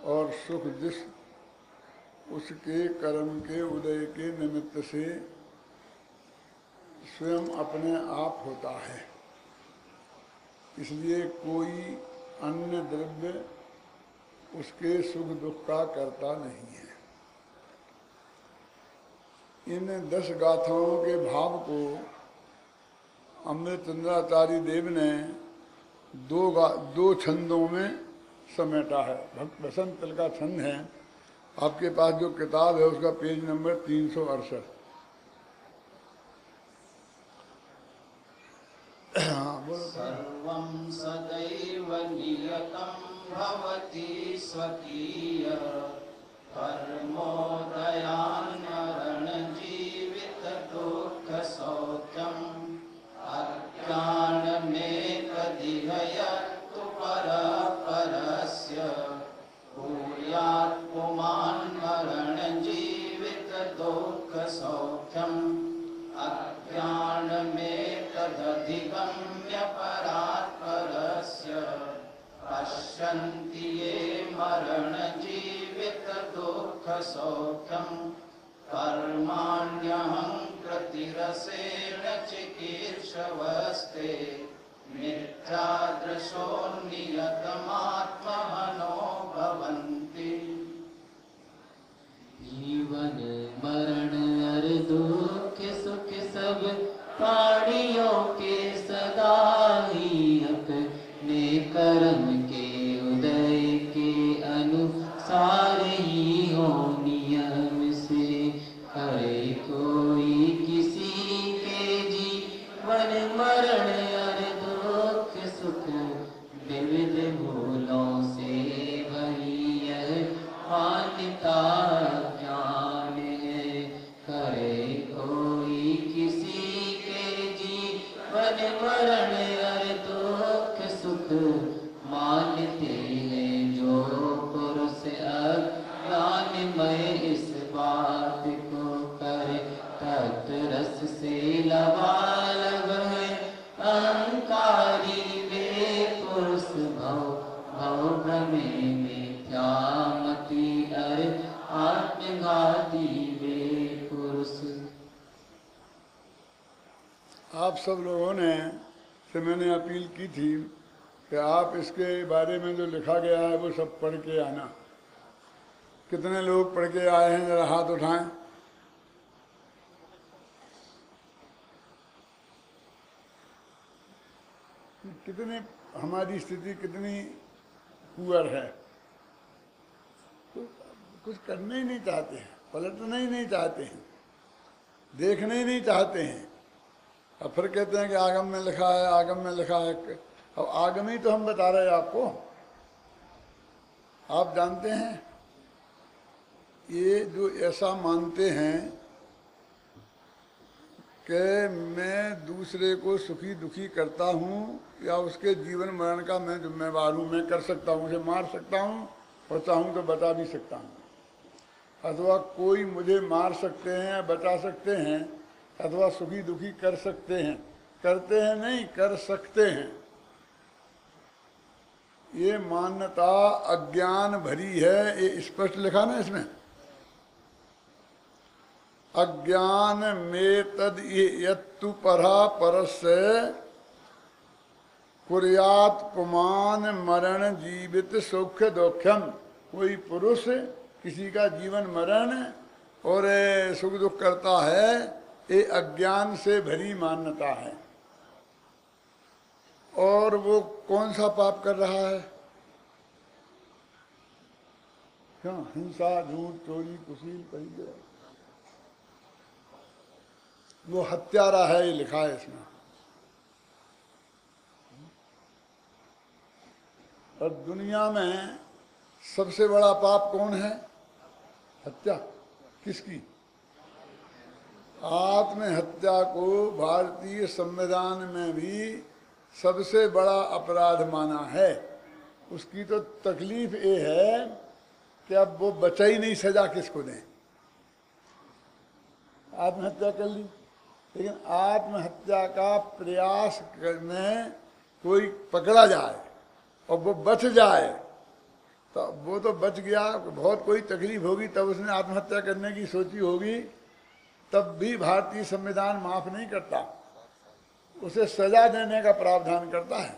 और सुख जिस उसके कर्म के उदय के निमित्त से स्वयं अपने आप होता है। इसलिए कोई अन्य द्रव्य उसके सुख दुख का करता नहीं है। इन 10 गाथाओं के भाव को अमृतचंद्राचार्य देव ने दो छंदों में समेटा है। भक्त बसंत तल का छंद है, आपके पास जो किताब है उसका पेज नंबर 368। सर्वं सदैव नियतं भवति स्वकीय कर्मोदयान्मरणजीवित दुःख सौख्यम् अज्ञानमेतदिह यत्तु परस्य भूयात् पुमान् मरणजीवित दुःख सौख्यम् अज्ञानमेतदधिगम्य परात्परस्य पश्यन्ति ये मरणजीवित दुःख सौख्यम् कर्माण्यहं कृतिरसेन चिकीर्षवस्ते मिथ्यादृशोन्नियतमात्मनो भवन्ति। जीवन मरण हर दुख सुख सब प्राणियों के सदा ही अपने कर्म के उदय के अनुसार ही हो नियम से हरे कोई किसी के जीवन मरण हर दुख सुख विविध भूलों से भरी यह मान्यता ज्ञान है। करे कोई किसी के जीवन मरण हर दुख सुख मानते हैं जो पुरुष अज्ञानमय इस बात को करे तत् रस से लबालब है अहंकारी वे पुरुष भव भ्रमे मिथ्यामति अरे आत्मघाती वे पुरुष। आप सब लोगों ने से मैंने अपील की थी कि आप इसके बारे में जो लिखा गया है वो सब पढ़ के आना। कितने लोग पढ़ के आए हैं, जरा हाथ उठाएं। कितने हमारी स्थिति कितनी पुअर है, तो कुछ करना ही नहीं चाहते हैं, पलटना ही नहीं चाहते हैं, देखना ही नहीं चाहते हैं। अब फिर कहते हैं कि आगम में लिखा है, आगम में लिखा है। अब आगम ही तो हम बता रहे हैं आपको। आप जानते हैं ये जो ऐसा मानते हैं कि मैं दूसरे को सुखी दुखी करता हूँ या उसके जीवन मरण का मैं जिम्मेवार हूँ, मैं कर सकता हूँ, उसे मार सकता हूँ और चाहूँ तो बचा भी सकता हूँ, अथवा कोई मुझे मार सकते हैं या बचा सकते हैं, अथवा सुखी दुखी कर सकते हैं, करते हैं नहीं, कर सकते हैं। ये मान्यता अज्ञान भरी है। ये स्पष्ट लिखा ना इसमें, अज्ञान में तद यत्तु परा परस्य कुर्यात् पुमान मरण जीवित सौख्य दोख्यम। कोई पुरुष किसी का जीवन मरण और सुख दुख करता है, ये अज्ञान से भरी मान्यता है। और वो कौन सा पाप कर रहा है? क्यों? हिंसा, झूठ, चोरी, कुशील, परिग्रह, वो हत्यारा है, ये लिखा है इसमें। और दुनिया में सबसे बड़ा पाप कौन है? हत्या। किसकी? आत्महत्या को भारतीय संविधान में भी सबसे बड़ा अपराध माना है। उसकी तो तकलीफ ये है कि अब वो बचा ही नहीं, सजा किसको दें। आत्महत्या कर ली, लेकिन आत्महत्या का प्रयास करने कोई पकड़ा जाए और वो बच जाए तो वो तो बच गया, बहुत कोई तकलीफ होगी तब उसने आत्महत्या करने की सोची होगी, तब भी भारतीय संविधान माफ नहीं करता, उसे सजा देने का प्रावधान करता है।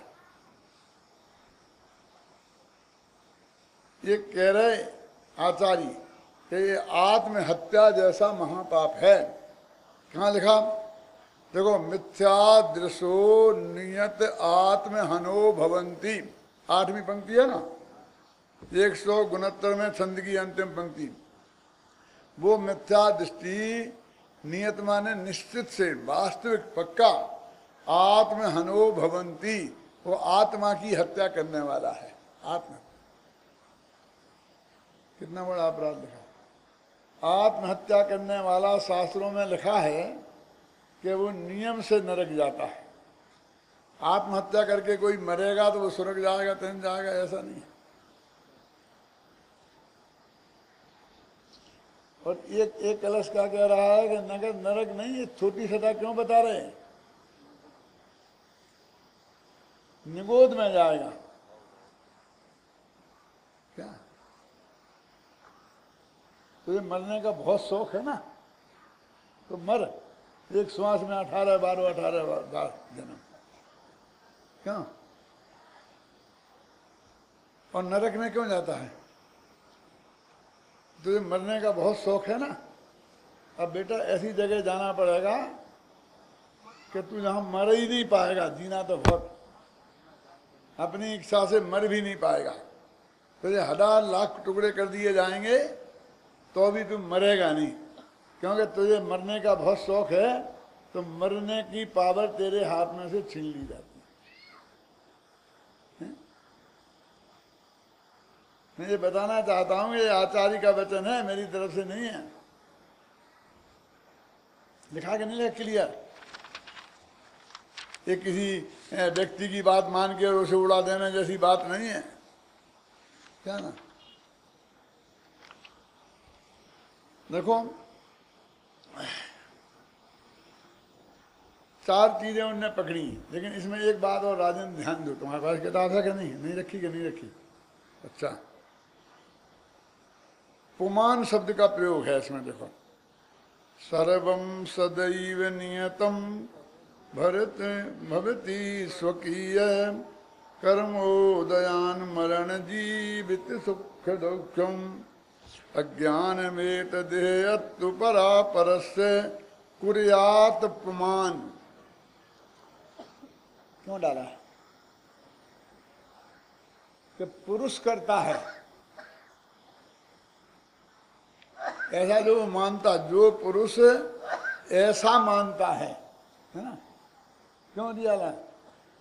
ये कह रहे आचार्य कि ये आत्महत्या जैसा महापाप है। कहाँ लिखा? देखो, मिथ्या दृशो नियत आत्महनो भवंती, 8वीं पंक्ति है ना, 169 में छंद की अंतिम पंक्ति। वो मिथ्या दृष्टि, नियत माने निश्चित से, वास्तविक, पक्का, आत्महनो भवंती, वो आत्मा की हत्या करने वाला है। आत्मा कितना बड़ा अपराध लिखा। आत्महत्या करने वाला शास्त्रों में लिखा है कि वो नियम से नरक जाता है। आत्महत्या करके कोई मरेगा तो वो स्वर्ग जाएगा, तन जाएगा, ऐसा नहीं है। और एक कलश क्या कह रहा है कि नगर नरक नहीं है, छोटी सजा क्यों बता रहे हैं? निगोद में जाएगा। क्या तुझे मरने का बहुत शौक है ना, तो मर, एक श्वास में 18 बार जन्म। क्यों? और नरक में क्यों जाता है? तुझे मरने का बहुत शौक है ना, अब बेटा ऐसी जगह जाना पड़ेगा कि तू जहां मर ही नहीं पाएगा। जीना तो बहुत, अपनी इच्छा से मर भी नहीं पाएगा। तुझे 1000 लाख टुकड़े कर दिए जाएंगे तो भी तू मरेगा नहीं, क्योंकि तुझे मरने का बहुत शौक है। तो मरने की पावर तेरे हाथ में से छीन ली जाती है। मैं ये बताना चाहता हूं, ये आचार्य का वचन है, मेरी तरफ से नहीं है। लिखा कि नहीं लिखा क्लियर? ये किसी व्यक्ति की बात मान के उसे उड़ा देने जैसी बात नहीं है, क्या ना? देखो, 4 चीजें उनने पकड़ी, लेकिन इसमें एक बात और राजेंद्र ध्यान दो। तुम्हारे पास किताब है कि नहीं रखी कि नहीं रखी? अच्छा, पुमान शब्द का प्रयोग है इसमें। देखो, सर्वं सदैव नियतम भरत भवति स्वकीय कर्मोदयान मरण जीवित सुख दुखम अज्ञान में तदेयत्तु परा परस्य कुर्यात पुमान। क्यों डाला है? कि पुरुष करता है ऐसा जो मानता, जो पुरुष ऐसा मानता है ना। क्यों दिया ला?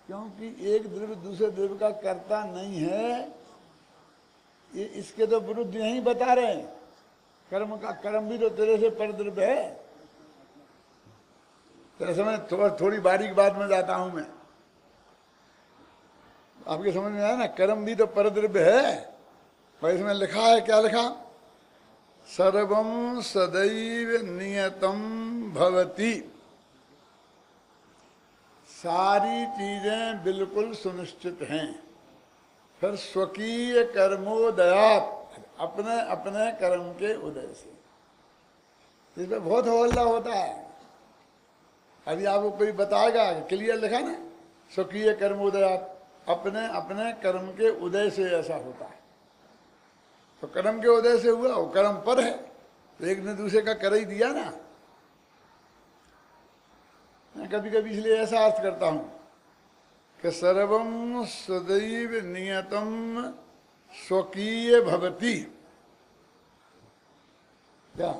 क्योंकि एक द्रव्य दूसरे द्रव्य का कर्ता नहीं है, ये इसके तो विरुद्ध नहीं बता रहे। कर्म का, कर्म भी तो तेरे से पर द्रव्य है। तेरे समझ, थोड़ी बारीक बात में जाता हूं मैं, आपके समझ में आया ना? कर्म भी तो पर द्रव्य है। भाई इसमें लिखा है, क्या लिखा? सर्वं सदैव नियतम भवति। सारी चीजें बिल्कुल सुनिश्चित हैं। फिर स्वकीय कर्मोदयात, अपने अपने कर्म के उदय से। इसमें बहुत हौला होता है। अभी आपको कोई बताएगा, क्लियर लिखा ना, स्वकीय कर्मोदयात, अपने अपने कर्म के उदय से ऐसा होता है। तो कर्म के उदय से हुआ, वो कर्म पर है, तो एक ने दूसरे का कर ही दिया ना। मैं कभी कभी इसलिए ऐसा अर्थ करता हूं कि सर्वं सदैव नियतम स्वकीय भवति। क्या?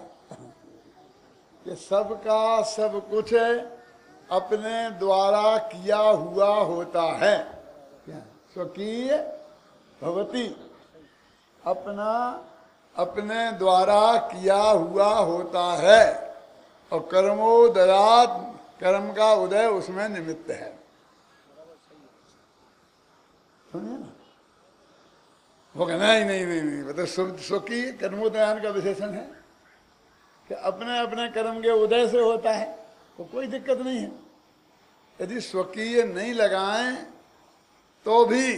कि सबका सब कुछ अपने द्वारा किया हुआ होता है। क्या? स्वकीय भवति, अपना अपने द्वारा किया हुआ होता है। और कर्मोदयात, कर्म का उदय उसमें निमित्त है। सुनिए ना, वो कहना नहीं मतलब स्वकीय कर्मोदयान का विशेषण है कि अपने अपने कर्म के उदय से होता है, तो कोई दिक्कत नहीं है। यदि स्वकीय नहीं लगाएं तो भी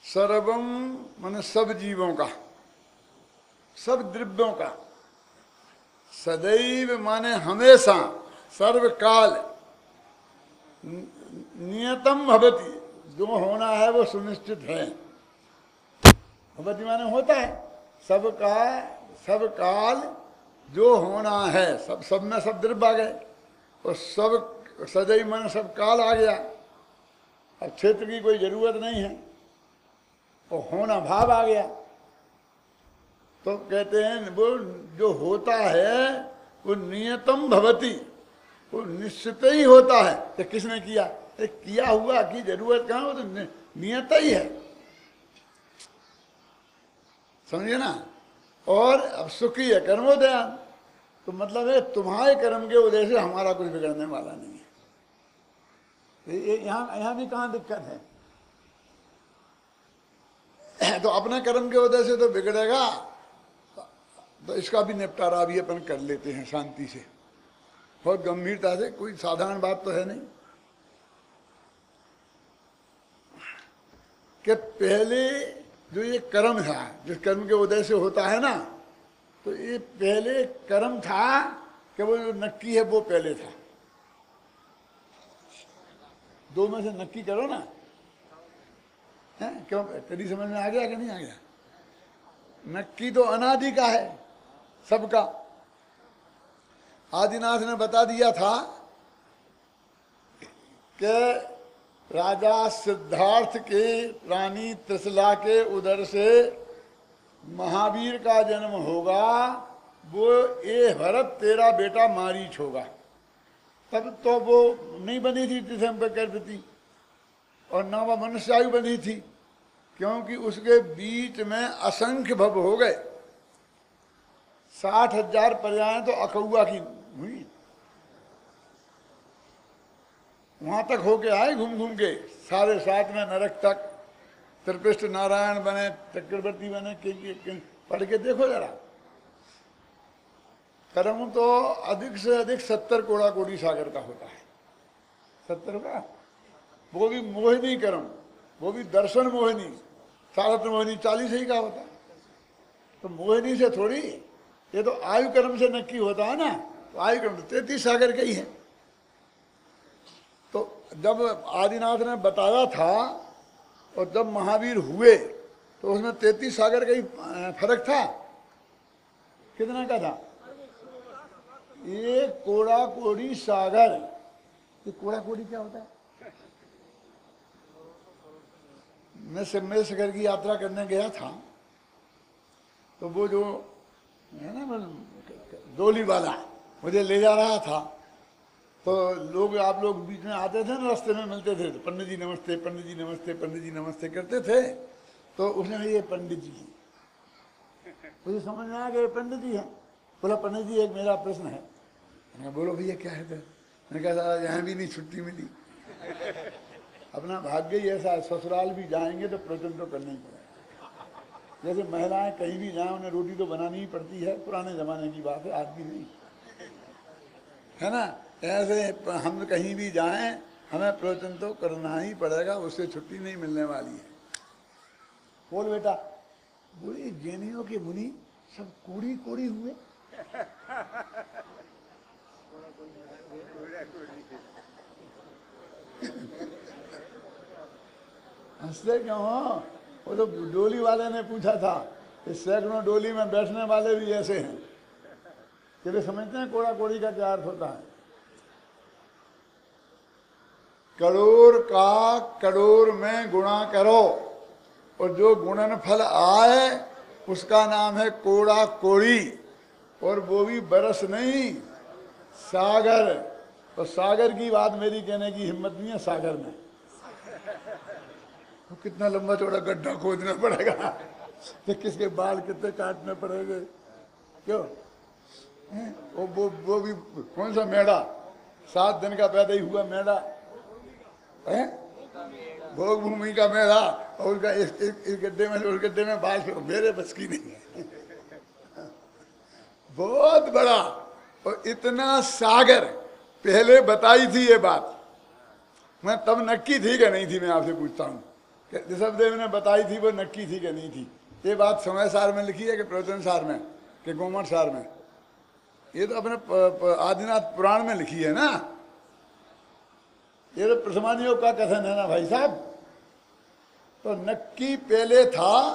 सर्वम माने सब जीवों का, सब द्रव्यों का, सदैव माने हमेशा, सर्वकाल, नियतम भवति, जो होना है वो सुनिश्चित है। भवति माने होता है, सबका सब काल जो होना है, सब में सब द्रव्य आ गए, और सब सदैव माने सब काल आ गया। अब क्षेत्र की कोई जरूरत नहीं है, और होना भाव आ गया। तो कहते हैं वो जो होता है वो नियतम भवति, वो निश्चित ही होता है। तो किसने किया? किया हुआ की जरूरत कहाँ, वो तो नियत ही है, समझे ना। और अब सुखी है कर्मोदया, तो मतलब है तुम्हारे कर्म के उदय से हमारा कुछ बिगड़ने वाला नहीं है। यहाँ भी कहाँ दिक्कत है? तो अपने कर्म के उदय से तो बिगड़ेगा, तो इसका भी निपटारा भी अपन कर लेते हैं शांति से, बहुत गंभीरता से, कोई साधारण बात तो है नहीं। कि पहले जो ये कर्म था, जिस कर्म के उदय से होता है ना, तो ये पहले कर्म था कि वो जो नक्की है वो पहले था। दो में से नक्की करो ना, है क्यों? तेरी समझ में आ गया कि नहीं आ गया? नक्की तो अनादि का है सबका। आदिनाथ ने बता दिया था कि राजा सिद्धार्थ के रानी त्रिशला के उदर से महावीर का जन्म होगा, वो ए भरत तेरा बेटा मारीच होगा। तब तो वो नहीं बनी थी त्रिशंकरपति, और न वह मनुष्यायु बनी थी, क्योंकि उसके बीच में असंख्य भव हो गए। 60,000 प्रजाएं तो अकौआ की हुई, वहां तक होके आए घूम घूम के, सारे 7 में नरक तक। त्रिपिष्ट नारायण बने, चक्रवर्ती बने, पढ़ के देखो जरा। कर्म तो अधिक से अधिक 70 कोड़ा कोड़ी सागर का होता है, 70 का, वो भी मोहिनी कर्म, वो भी दर्शन मोहिनी, सारथ मोहिनी 40 ही का होता है। तो मोहिनी से थोड़ी, ये तो आयु कर्म से नक्की होता है ना, तो आयु कर्म 33 सागर का ही है। तो जब आदिनाथ ने बताया था और जब महावीर हुए, तो उसमें 33 सागर का ही फर्क था। कितना का था? एक कोड़ा कोड़ी सागर। ये कोड़ा कोड़ी क्या होता है? मैं सिम्मेर शिखर की यात्रा करने गया था, तो वो जो है ना डोली वाला मुझे ले जा रहा था, तो लोग, आप लोग बीच में आते थे ना, रास्ते में मिलते थे, तो पंडित जी नमस्ते, पंडित जी नमस्ते, पंडित जी नमस्ते करते थे। तो उसने कहा ये पंडित जी, मुझे समझ में आ गया पंडित जी है। बोला पंडित जी एक मेरा प्रश्न है। मैंने बोलो भैया क्या है? मैंने कहा यहाँ भी नहीं छुट्टी मिली, अपना भाग्य ही ऐसा है, ससुराल भी जाएंगे तो प्रवचन तो करना ही पड़ेगा। जैसे महिलाएं कहीं भी जाएं उन्हें रोटी तो बनानी ही पड़ती है, पुराने जमाने की बात है, आज भी नहीं है ना। ऐसे हम कहीं भी जाएं हमें प्रवचन तो करना ही पड़ेगा, उससे छुट्टी नहीं मिलने वाली है। बोल बेटा, बोले जैनियों के मुनि सब कोड़ी कोड़ी हुए। हंसते क्यों हो? वो तो डोली वाले ने पूछा था, इस सैकड़ों डोली में बैठने वाले भी ऐसे हैं कि वे समझते हैं कोड़ा कोड़ी का क्या अर्थ होता है। करोड़ का करोड़ में गुणा करो, और जो गुणन फल आए उसका नाम है कोड़ा कोड़ी, और वो भी बरस नहीं, सागर। तो सागर की बात मेरी कहने की हिम्मत नहीं है। सागर में तो कितना लंबा चौड़ा गड्ढा खोदना पड़ेगा, तो किसके बाल कितने काटने पड़ेंगे, क्यों? वो भी कौन सा मेढ़ा, 7 दिन का पैदा ही हुआ मेढ़ा है, भोग भूमि का मेढ़ा, और उसका इस गड्ढे में उस गड्ढे में बाल, मेरे बस की नहीं है। बहुत बड़ा, और इतना सागर। पहले बताई थी ये बात, मैं तब नक्की थी कि नहीं थी, मैं आपसे पूछता हूँ, ऋषभदेव ने बताई थी वो नक्की थी कि नहीं थी। ये बात समय सार में लिखी है कि प्रवचन सार में कि गोमठ सार में? ये तो अपने आदिनाथ पुराण में लिखी है ना। ये तो प्रथमान योग का कथन है ना भाई साहब। तो नक्की पहले था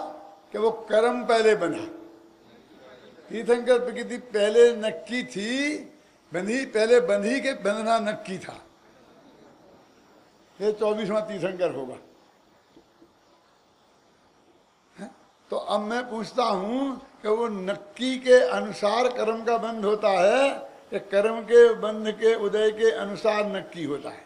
कि वो कर्म पहले बना। तीर्थंकर प्रकृति पहले नक्की थी, बंधी पहले बंधी के बंधना नक्की था। ये 24वां तीर्थंकर होगा। तो अब मैं पूछता हूं कि वो नक्की के अनुसार कर्म का बंध होता है कि कर्म के बंध के उदय के अनुसार नक्की होता है?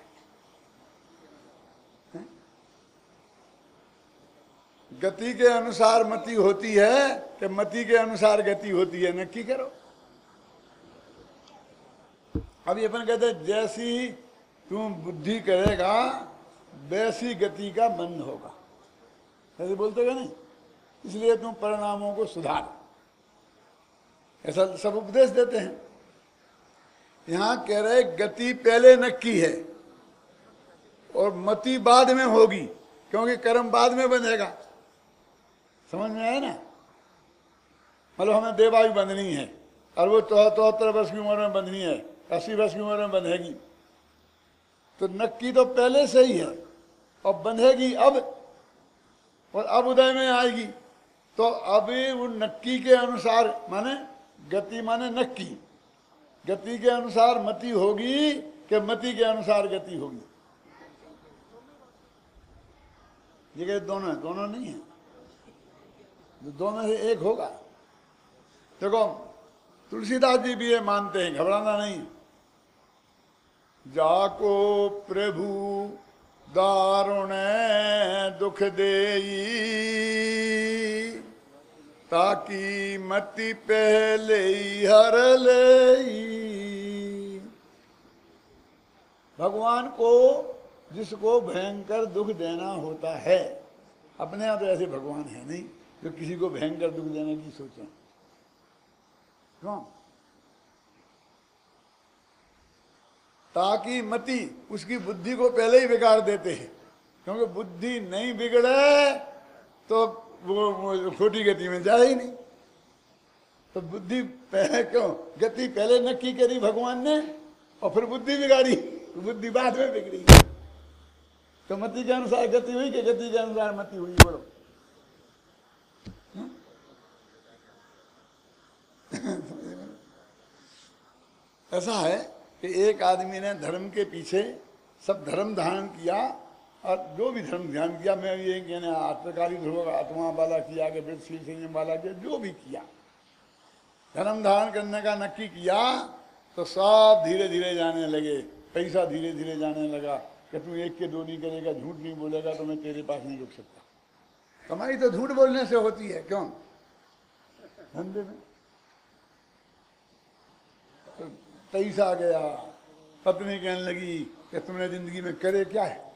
गति के अनुसार मति होती है कि मति के अनुसार गति होती है? नक्की करो। अभी अपन कहते हैं जैसी तुम बुद्धि करेगा वैसी गति का बंध होगा, ऐसे बोलते क्या नहीं? इसलिए तुम परिणामों को सुधार, ऐसा सब उपदेश देते हैं। यहां कह रहे गति पहले नक्की है और मति बाद में होगी, क्योंकि कर्म बाद में बंधेगा। समझ में आया ना? मतलब हमें देवायु बंधनी है और वो 74 वर्ष की उम्र में बंधनी है, 80 वर्ष की उम्र में बंधेगी, तो नक्की तो पहले से ही है और बंधेगी अब, और अब उदय में आएगी। तो अभी वो नक्की के अनुसार माने गति माने नक्की, गति के अनुसार मति होगी कि मति के अनुसार गति होगी? ये कहे दोनों है, दोनों नहीं है, दोनों से एक होगा। देखो तुलसीदास जी भी ये मानते हैं, घबराना नहीं। जाको प्रभु दारुण दुख देई, ताकि मति पहले हर लेई। भगवान को जिसको भयंकर दुख देना होता है, अपने यहाँ तो ऐसे भगवान है नहीं जो किसी को भयंकर दुख देने की सोचें। क्यों? ताकि मति उसकी बुद्धि को पहले ही बिगाड़ देते हैं, क्योंकि बुद्धि नहीं बिगड़े तो वो खोटी गति में जाए ही नहीं। तो बुद्धि क्यों गति पहले नक्की करी भगवान ने और फिर बुद्धि बिगाड़ी, बुद्धि बाद में बिगड़ी। तो मति के अनुसार गति हुई कि गति के अनुसार मति हुई? बोलो। ऐसा है कि एक आदमी ने धर्म के पीछे सब धर्म धारण किया, और जो भी धर्म ध्यान किया, मैं ये कहने आत्मकारी ध्रुव आत्मा वाला किया कि वृत्ति संयम वाला किया, जो भी किया धर्म धारण करने का नक्की किया, तो सब धीरे धीरे जाने लगे। पैसा धीरे धीरे जाने लगा कि तू एक के दो नहीं करेगा, झूठ नहीं बोलेगा तो मैं तेरे पास नहीं रुक सकता। कमाई तो झूठ बोलने से होती है, क्यों? धंधे में पैसा आ गया, पत्नी कहने लगी कि तुमने जिंदगी में करे क्या है,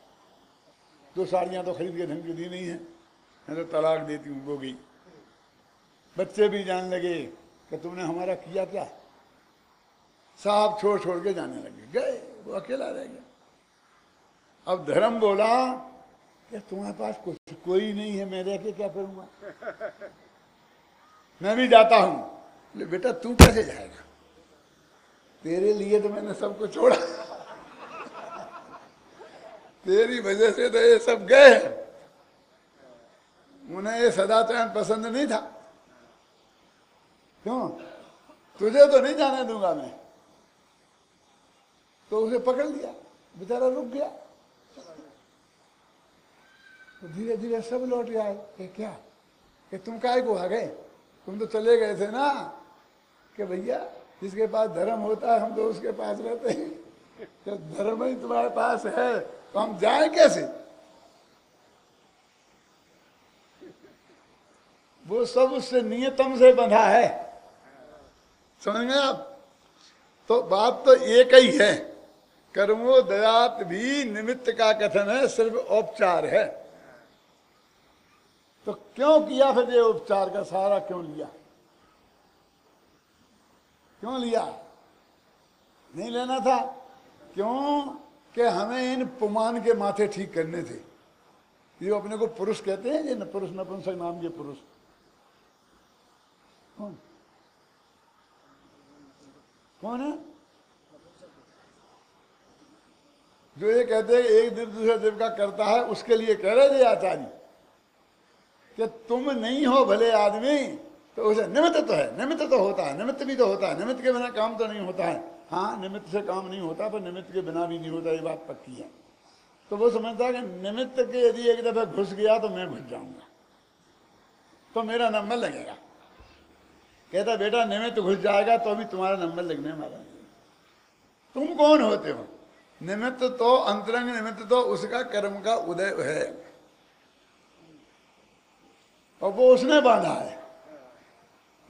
2 साड़ियां तो खरीद के ढंग की दी नहीं है, मैं तो तलाक देती हूँ, वो गई। बच्चे भी जान लगे कि तुमने हमारा किया क्या, साहब छोड़ छोड़ के जाने लगे, गए, वो अकेला रह गया। अब धर्म बोला कि तुम्हारे पास कुछ कोई नहीं है, मैं रह के क्या करूंगा, मैं भी जाता हूं। बेटा तू कैसे जाएगा, तेरे लिए तो मैंने सब कुछ छोड़ा, तेरी वजह से तो ये सब गए। उन्हें ये सदाचार पसंद नहीं था। क्यों? तुझे तो नहीं जाने दूंगा मैं। तो उसे पकड़ लिया, बेचारा रुक गया। तो धीरे धीरे सब लौट आए कि क्या कि तुम काहे को आ गए, तुम तो चले गए थे ना, कि भैया जिसके पास धर्म होता है हम तो उसके पास रहते हैं, जब धर्म ही तुम्हारे पास है तो हम जाए कैसे? वो सब उससे नियतम से बंधा है, समझ में आप? तो बात तो एक ही है, कर्मोदयात भी निमित्त का कथन है, सिर्फ औपचार है। तो क्यों किया फिर ये उपचार का सहारा क्यों लिया? क्यों लिया? नहीं लेना था। क्यों? कि हमें इन पुमान के माथे ठीक करने थे। ये अपने को पुरुष कहते हैं, ये न पुरुष नपुंसक नाम के पुरुष कौन कौन है? जो ये कहते हैं एक देव दूसरे देव का करता है, उसके लिए कह रहे थे आचार्य कि तुम नहीं हो भले आदमी तो उसे निमित्त तो है, निमित्त तो होता है, निमित्त भी तो होता है, निमित्त के बिना काम तो नहीं होता है। हाँ, निमित्त से काम नहीं होता, पर निमित्त के बिना भी नहीं होता, ये बात पक्की है। तो वो समझता है कि निमित्त के यदि एक दफा घुस गया तो मैं घुस जाऊंगा, तो मेरा नंबर लगेगा। कहता बेटा निमित्त घुस जाएगा तो भी तुम्हारा नंबर लगने वाला नहीं। तुम कौन होते हो? निमित्त तो अंतरंग निमित्त तो उसका कर्म का उदय है और वो उसने बांधा है,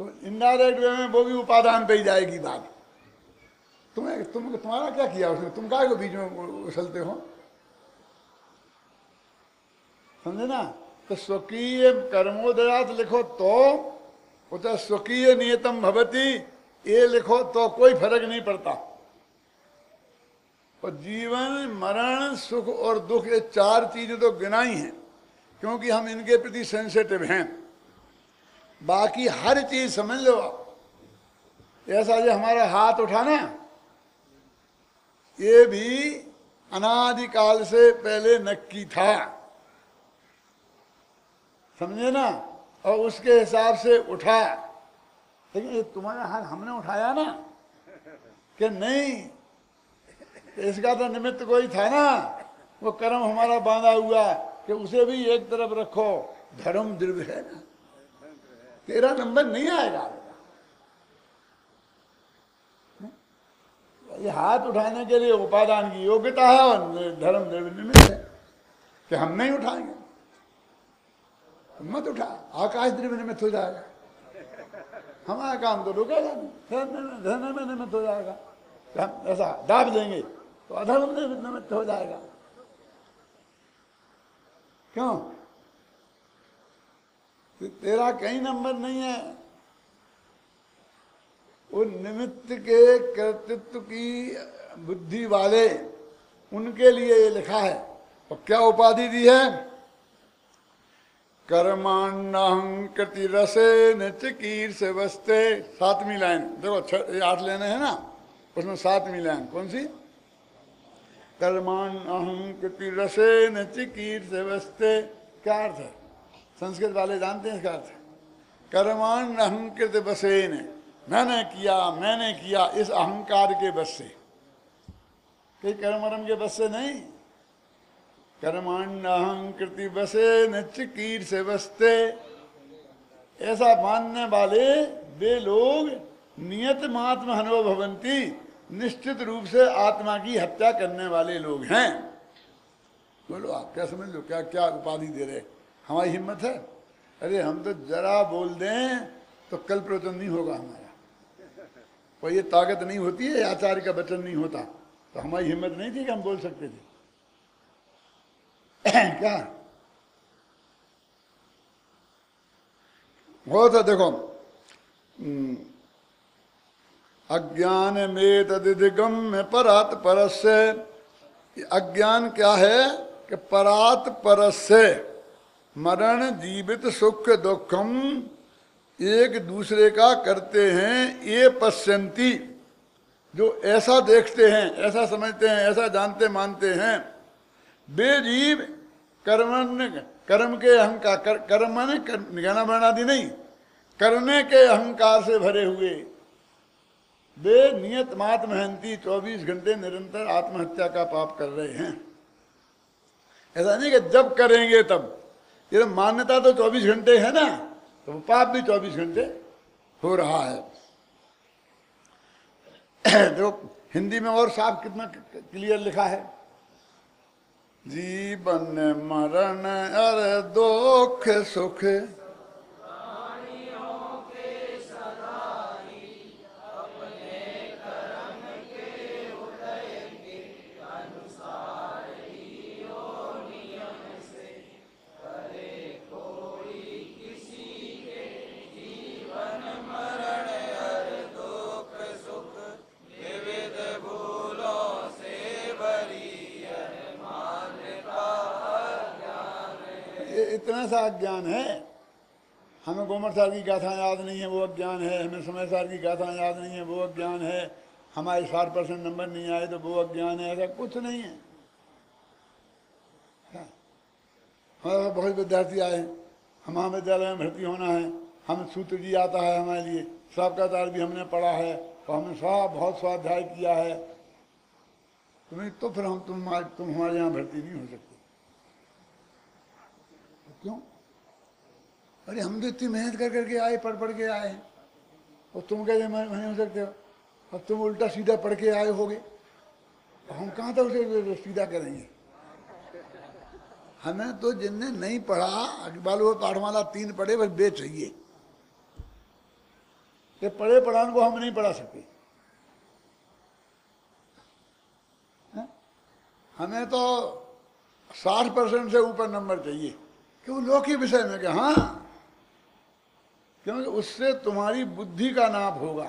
तो इनडायरेक्ट वे में वो भी उपादान पे ही जाएगी बात। तुम्हारा क्या किया उसने? तुम काहे को बीच में उछलते हो? समझे ना? तो स्वकीय कर्मोदयात लिखो तो उतर स्वकीय नियतम भवती, ये लिखो तो कोई फर्क नहीं पड़ता। और जीवन मरण सुख और दुख ये चार चीजें तो गिनाई हैं, क्योंकि हम इनके प्रति सेंसिटिव हैं। बाकी हर चीज समझ लो आप। ऐसा जो हमारा हाथ उठाना, ये भी अनादिकाल से पहले नक्की था, समझे ना? और उसके हिसाब से उठा। लेकिन ये तुम्हारा हाथ हमने उठाया ना कि नहीं? इसका तो निमित्त कोई था ना, वो कर्म हमारा बांधा हुआ कि उसे भी एक तरफ रखो। धर्म द्रव्य है ना, तेरा नंबर नहीं आएगा। ये हाथ उठाने के लिए उपादान की योग्यता है और धर्म द्रव्य निमित्त है कि हम नहीं उठाएंगे। मत उठा, आकाश द्रव्य निमित्त हो जाएगा, हमारा काम तो रुकेगा नहीं, धर्म में निमित्त हो जाएगा। हम ऐसा दाब देंगे तो अधर्म निमित्त हो जाएगा। क्यों? तेरा कहीं नंबर नहीं है। वो निमित्त के कर्तृत्व की बुद्धि वाले, उनके लिए ये लिखा है। और क्या उपाधि दी है? कर्माण्यहंकृति रसे नचिकीर से वस्ते। 7वीं लाइन देखो, 8 लेने हैं ना, उसमें 7वीं लाइन कौन सी? कर्माण्यहंकृति रसे नचिकीर से वस्ते। क्या अर्थ है? संस्कृत वाले जानते हैं इसका अर्थ। कर्माण्यहंकृत बसेन, मैंने किया इस अहंकार के बस से, कई कर्मरम के बस से नहीं। कर्माण्यहंकृति बसे नचिकीर से बसते, ऐसा मानने वाले वे लोग नियत मात्म हनो भवंती, निश्चित रूप से आत्मा की हत्या करने वाले लोग हैं। बोलो आप क्या समझ लो? क्या क्या उपाधि दे रहे? हमारी हिम्मत है? अरे हम तो जरा बोल दें तो कल प्रवचन नहीं होगा हमारा। और ये ताकत नहीं होती है, आचार्य का वचन नहीं होता, तो हमारी हिम्मत नहीं थी कि हम बोल सकते थे। क्या हो था? देखो, अज्ञान में तदिगम्य परात परस्य। अज्ञान क्या है कि परात परस्य मरण जीवित सुख दुखम एक दूसरे का करते हैं। ये पश्यंती, जो ऐसा देखते हैं, ऐसा समझते हैं, ऐसा जानते मानते हैं, वे जीव कर्म के अहंकार, कर्म माने ज्ञाना वर्णादि नहीं, करने के अहंकार से भरे हुए, वे नियत मात महंती 24 घंटे निरंतर आत्महत्या का पाप कर रहे हैं। ऐसा नहीं कि जब करेंगे तब, ये मान्यता तो 24 घंटे है ना, तो पाप भी 24 घंटे हो रहा है। देखो हिंदी में और साफ कितना क्लियर लिखा है। जीवन मरण अरे दुख सुख इतना सा अज्ञान है। हमें गोमर सार की गाथा याद नहीं है, वो अज्ञान है। हमें समय सार की गाथा याद नहीं है, वो अज्ञान है। हमारे 60% नंबर नहीं आए तो वो अज्ञान है। ऐसा कुछ नहीं है। हमारे बहुत विद्यार्थी आए हैं, हम महाविद्यालय में भर्ती होना है, हमें सूत्र जी आता है हमारे लिए, साक्षात्कार भी हमने पढ़ा है और हमने बहुत स्वाध्याय किया है। तुम्हें तो फिर तुम हमारे यहाँ भर्ती नहीं हो सकते। क्यों? अरे हम तो इतनी मेहनत कर करके आए, पढ़ के आए हैं, और तुम कहते नहीं हो सकते हो, और तुम उल्टा सीधा पढ़ के आए होगे, तो हम कहाँ तक उसे सीधा करेंगे? हमें तो जिनने नहीं पढ़ा, अकबाल वो पाठमाला 3 पढ़े, बस बे चाहिए। ये पढ़े पढ़ान को हम नहीं पढ़ा सकते। हमें तो 60% से ऊपर नंबर चाहिए, क्यों? लौकिक विषय में क्या? हाँ, क्योंकि उससे तुम्हारी बुद्धि का नाप होगा।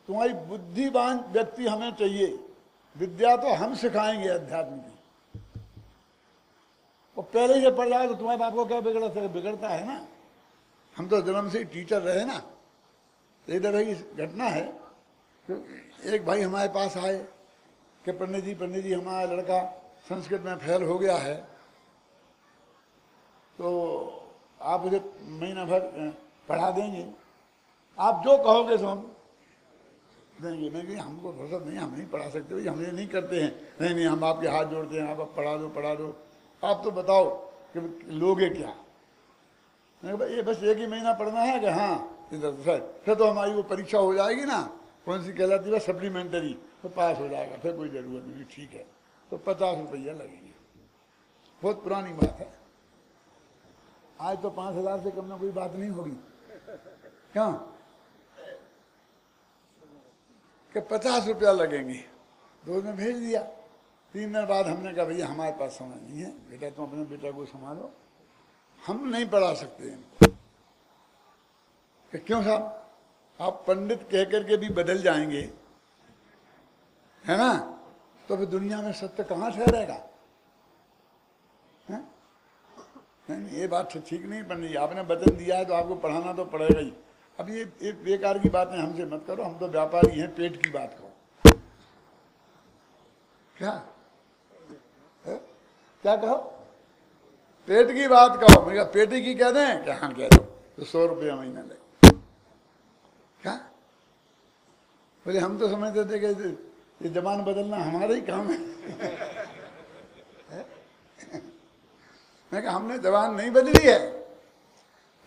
तुम्हारी बुद्धिमान व्यक्ति हमें चाहिए। विद्या तो हम सिखाएंगे अध्यात्म की, और पहले से पढ़ जाए तो तुम्हारे बाप को क्या बिगड़ता है ना। हम तो जन्म से ही टीचर रहे ना। तो इधर ही घटना है, तो एक भाई हमारे पास आए कि पंडित जी हमारा लड़का संस्कृत में फेल हो गया है, तो आप उसे महीना भर पढ़ा देंगे, आप जो कहोगे सो हम देंगे। मैं कही हमको फुर्सत नहीं, हम नहीं पढ़ा सकते भाई, हम ये नहीं करते हैं। नहीं, हम आपके हाथ जोड़ते हैं, आप पढ़ा दो। आप तो बताओ कि लोगे क्या? ये बस 1 ही महीना पढ़ना है कि हाँ इधर फिर तो हमारी वो परीक्षा हो जाएगी ना, कौन सी कहलाती है, सप्लीमेंटरी, तो पास हो जाएगा, फिर कोई ज़रूरत नहीं। ठीक है, तो 50 रुपया लगेंगे। बहुत पुरानी बात है, आज तो 5000 से कम में कोई बात नहीं होगी। क्यों? कि 50 रुपया लगेंगे। 2 दिन भेज दिया। 3 दिन बाद हमने कहा भैया हमारे पास समय नहीं है, बेटा तुम अपने बेटा को संभालो, हम नहीं पढ़ा सकते इनको। कि क्यों साहब? आप पंडित कह करके भी बदल जाएंगे, है ना, तो फिर दुनिया में सत्य कहाँ ठहरेगा? नहीं, ये बात ठीक नहीं पंडित जी, आपने वचन दिया है तो आपको पढ़ाना तो पड़ेगा ही। अब ये एक बेकार की बातें हमसे मत करो, हम तो व्यापारी हैं, पेट की बात करो। क्या कहो? पेट की बात कहो। मैं पेटी की कह दें क्या? हाँ कह दो, तो 100 रुपया महीना लगे। क्या बोले? हम तो समझते थे कि ये जबान बदलना हमारा ही काम है। मैं कहा हमने जबान नहीं बदली है,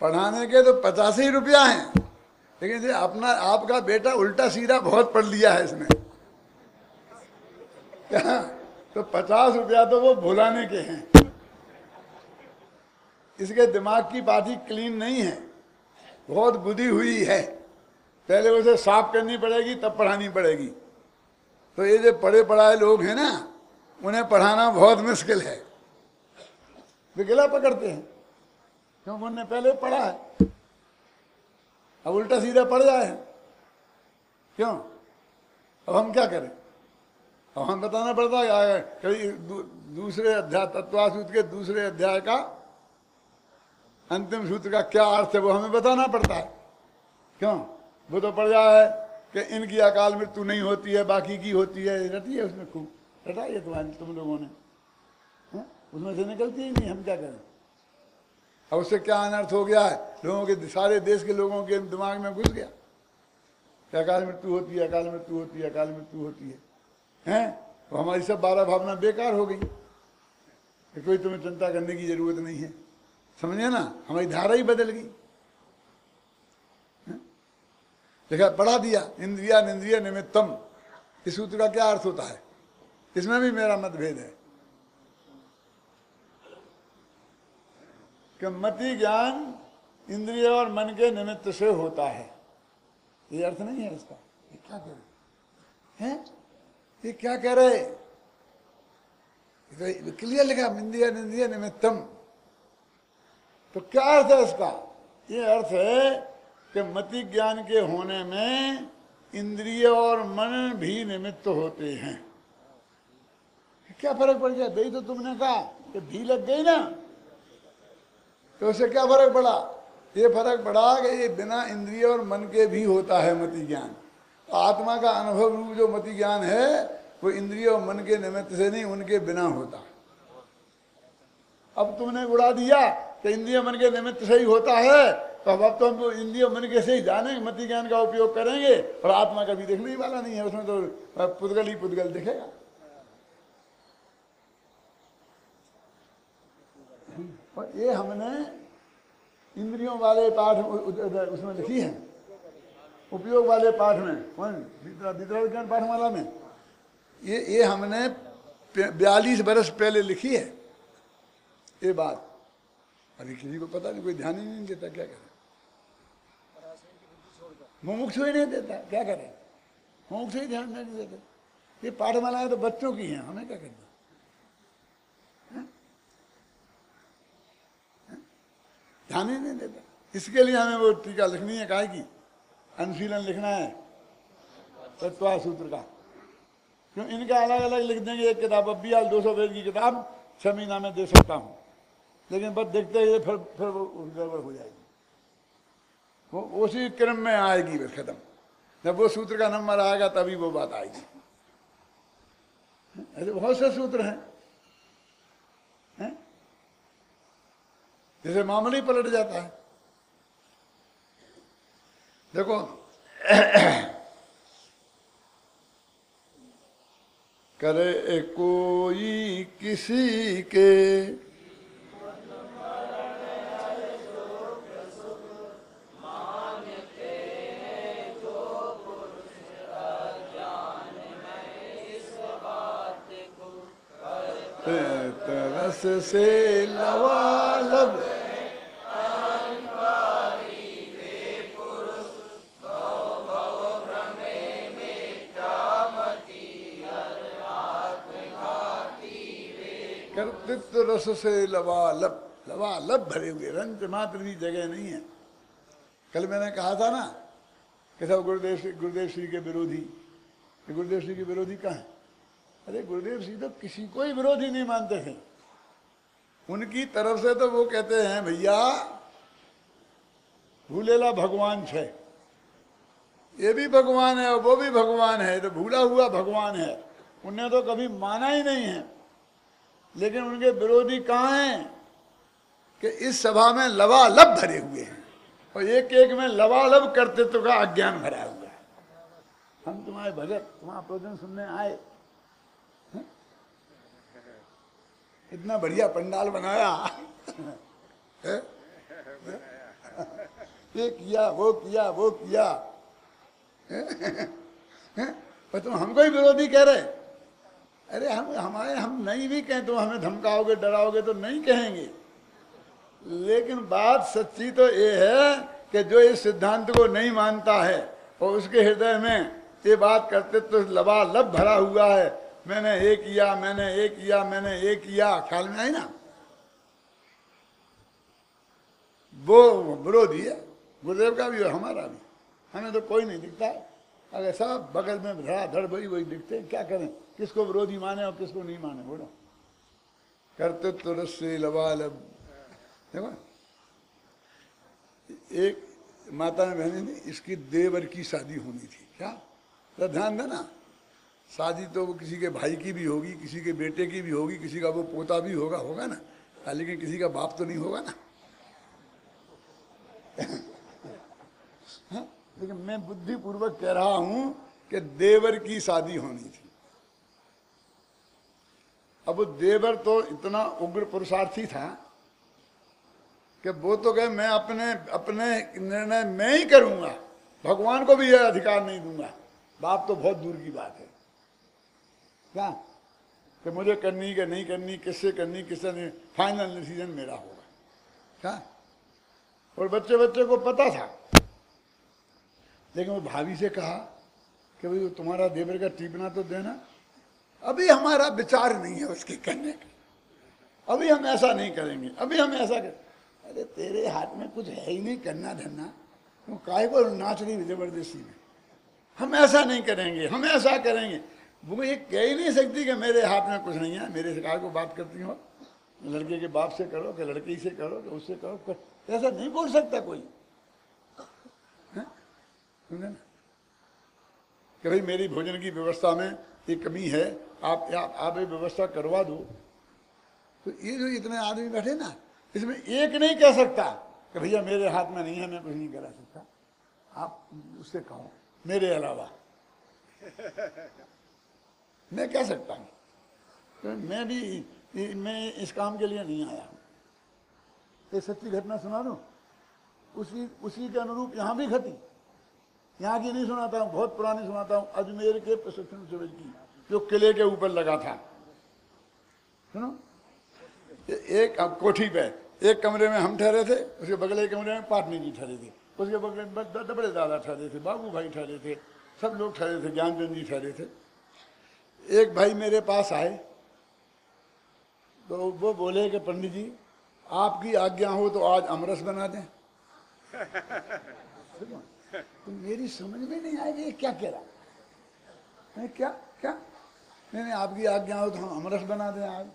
पढ़ाने के तो 85 ही रुपया हैं, लेकिन ये आपका बेटा उल्टा सीधा बहुत पढ़ लिया है इसने। क्या? तो 50 रुपया तो वो भुलाने के हैं। इसके दिमाग की बात ही क्लीन नहीं है, बहुत बुद्धि हुई है। पहले उसे साफ करनी पड़ेगी, तब पढ़ानी पड़ेगी। तो ये जो पढ़े पढ़ाए लोग हैं ना, उन्हें पढ़ाना बहुत मुश्किल है। वे गिला पकड़ते हैं, क्योंकि उन्होंने पहले पढ़ा है, अब उल्टा सीधा पढ़ जाए। क्यों? अब हम क्या करें? अब हम बताना पड़ता है कभी दूसरे अध्याय, तत्वासूत्र के दूसरे अध्याय का अंतिम सूत्र का क्या अर्थ है, वो हमें बताना पड़ता है। क्यों? वो तो पढ़ जाए कि इनकी अकाल मृत्यु नहीं होती है, बाकी की होती है। रटी है उसमें, खूब रटा है तुम लोगों ने, उसमें से निकलती ही नहीं। हम क्या करें? अब उससे क्या अनर्थ हो गया है, लोगों के, सारे देश के लोगों के दिमाग में घुस गया कि अकाल मृत्यु होती है, अकाल मृत्यु होती है, अकाल मृत्यु होती है। हैं? तो हमारी सब 12 भावना बेकार हो गई कि कोई तुम्हें चिंता करने की जरूरत नहीं है। समझे ना? हमारी धारा ही बदल गई। देखा, पढ़ा दिया इंद्रिया निंद्रिय निमित्तम, इस सूत्र का क्या अर्थ होता है? इसमें भी मेरा मतभेद है कि मति ज्ञान इंद्रिय और मन के निमित्त से होता है, ये अर्थ नहीं है इसका। ये क्या कह रहे हैं? ये क्या कह रहे? तो क्लियर लिखा, इंद्रिय निंद्रिय निमित्तम। तो क्या अर्थ है इसका? ये अर्थ है कि मति ज्ञान के होने में इंद्रिय और मन भी निमित्त होते हैं। क्या फर्क पड़ गया भाई? तो तुमने कहा कि धी लग गई ना, तो उससे क्या फर्क पड़ा? ये फर्क पड़ा कि ये बिना इंद्रिय और मन के भी होता है मति ज्ञान। आत्मा का अनुभव रूप जो मति ज्ञान है वो इंद्रिय और मन के निमित्त से नहीं, उनके बिना होता। अब तुमने उड़ा दिया कि इंद्रिय मन के निमित्त से ही होता है, तो अब तो हम इंद्रिय मन के से ही जानेंगे, मति ज्ञान का उपयोग करेंगे, और आत्मा कभी देखने वाला नहीं है, उसमें तो पुद्गल ही पुद्गल दिखेगा। और ये हमने इंद्रियों वाले पाठ उसमें लिखी है, उपयोग वाले पाठ में, कौन विद्या विज्ञान पाठमाला में, ये हमने 42 बरस पहले लिखी है ये बात। अभी किसी को पता नहीं, कोई ध्यान ही नहीं देता, क्या करें? मुमुक्षु ही नहीं देता, क्या करें? मुमुक्षु ही ध्यान नहीं देते। ये पाठमालाएं तो बच्चों की हैं, हमें क्या करना? ध्यान ही नहीं देता। इसके लिए हमें वो टीका लिखनी है, काहे की अनुशीलन लिखना है तत्वा सूत्र का। क्यों? इनका अलग अलग लिख देंगे एक किताब, अब भी 200 पेज की किताब 6 महीना में दे सकता हूँ, लेकिन बस देखते ही फिर वो गड़बड़ हो जाएगी, वो उसी क्रम में आएगी, बस खत्म। जब वो सूत्र का नंबर आएगा तभी वो बात आएगी। ऐसे बहुत से सूत्र हैं, जैसे मामूली पलट जाता है। देखो करे कोई किसी के तरस से लवालब कर्तृत्व रस से लवालब, लवालब भरे हुए, रंज मात्र भी जगह नहीं है। कल मैंने कहा था ना कि सब गुरुदेव श्री के विरोधी। गुरुदेव श्री के विरोधी कहाँ है? अरे गुरुदेव श्री तो किसी को ही विरोधी नहीं मानते थे। उनकी तरफ से तो वो कहते हैं भैया भूलेला भगवान छे, ये भी भगवान है और वो भी भगवान है, तो भूला हुआ भगवान है। उन्हें तो कभी माना ही नहीं है। लेकिन उनके विरोधी कहाँ हैं कि इस सभा में लबालब भरे हुए हैं और एक एक में लबालब कर्तृत्व का अज्ञान भरा हुआ है। हम तुम्हारे भगत तुम्हारा प्रवचन सुनने आए, इतना बढ़िया पंडाल बनाया, ये किया वो किया वो किया, पर तुम हमको ही विरोधी कह रहे। अरे हम नहीं भी कहें तो हमें धमकाओगे डराओगे तो नहीं कहेंगे, लेकिन बात सच्ची तो ये है कि जो इस सिद्धांत को नहीं मानता है और उसके हृदय में ये बात करते तो लबालब भरा हुआ है, मैंने ये किया मैंने ये किया मैंने ये किया, ख्याल में आई ना, वो विरोधी है। गुरुदेव का भी और हमारा भी। हमें तो कोई नहीं दिखता, अगर सब बगल में धड़ाधड़ वही दिखते हैं, क्या करें? किसको विरोधी माने और किसको नहीं माने? बोलो। कर्तृत्व रस से लबालब। देखो एक माता ने बहने ने इसकी देवर की शादी होनी थी, क्या तो ध्यान देना, शादी तो वो किसी के भाई की भी होगी, किसी के बेटे की भी होगी, किसी का वो पोता भी होगा ना, लेकिन किसी का बाप तो नहीं होगा ना। लेकिन मैं बुद्धिपूर्वक कह रहा हूं कि देवर की शादी होनी थी। अब वो देवर तो इतना उग्र पुरुषार्थी था कि वो तो कहे मैं अपने निर्णय मैं ही करूंगा, भगवान को भी यह अधिकार नहीं दूंगा। बाप तो बहुत दूर की बात है, क्या कि मुझे करनी कि नहीं करनी, किससे करनी किससे नहीं, फाइनल डिसीजन मेरा होगा, क्या। और बच्चे को पता था, लेकिन वो भाभी से कहा कि भाई तुम्हारा देवर का टिपना तो देना, अभी हमारा विचार नहीं है उसके करने का, अभी हम ऐसा नहीं करेंगे, अभी हम ऐसा कर। अरे तेरे हाथ में कुछ है ही नहीं करना धरना, तुम काहे को नाच रही जबरदस्ती में? हम ऐसा नहीं करेंगे, हम ऐसा करेंगे। वो ये कह ही नहीं सकती कि मेरे हाथ में कुछ नहीं है, मेरे से काहे को बात करती हो, लड़के के बाप से करो कि लड़की से करो कि उससे करो, ऐसा नहीं बोल सकता कोई, समझे ना? कि भाई मेरी भोजन की व्यवस्था में ये कमी है, आप ये व्यवस्था करवा दो। तो ये जो इतने आदमी बैठे ना, इसमें एक नहीं कह सकता कि भैया मेरे हाथ में नहीं है, मैं कुछ नहीं करा सकता। आप उससे कहो मेरे अलावा मैं कह सकता हूँ। तो मैं इस काम के लिए नहीं आया हूँ। एक सच्ची घटना सुना दूं, उसी के अनुरूप यहाँ भी घटी। यहाँ की नहीं सुनाता हूँ, बहुत पुरानी सुनाता हूँ, अजमेर के प्रशिक्षण शिविर की, जो किले के ऊपर लगा था। सुनो, एक कोठी पे एक कमरे में हम ठहरे थे, उसके बगल एक कमरे में पाटनी जी ठहरे थे, उसके बगल में बड़े दादा ठहरे थे, बाबू भाई ठहरे थे, सब लोग ठहरे थे, ज्ञानचंद जी ठहरे थे। एक भाई मेरे पास आए तो वो बोले कि पंडित जी आपकी आज्ञा हो तो आज अमरस बना दें। तो मेरी समझ में नहीं आएगी ये क्या कह रहा। मैं क्या क्या नहीं, आपकी आज्ञा हो तो हम अमरस बना दें आज।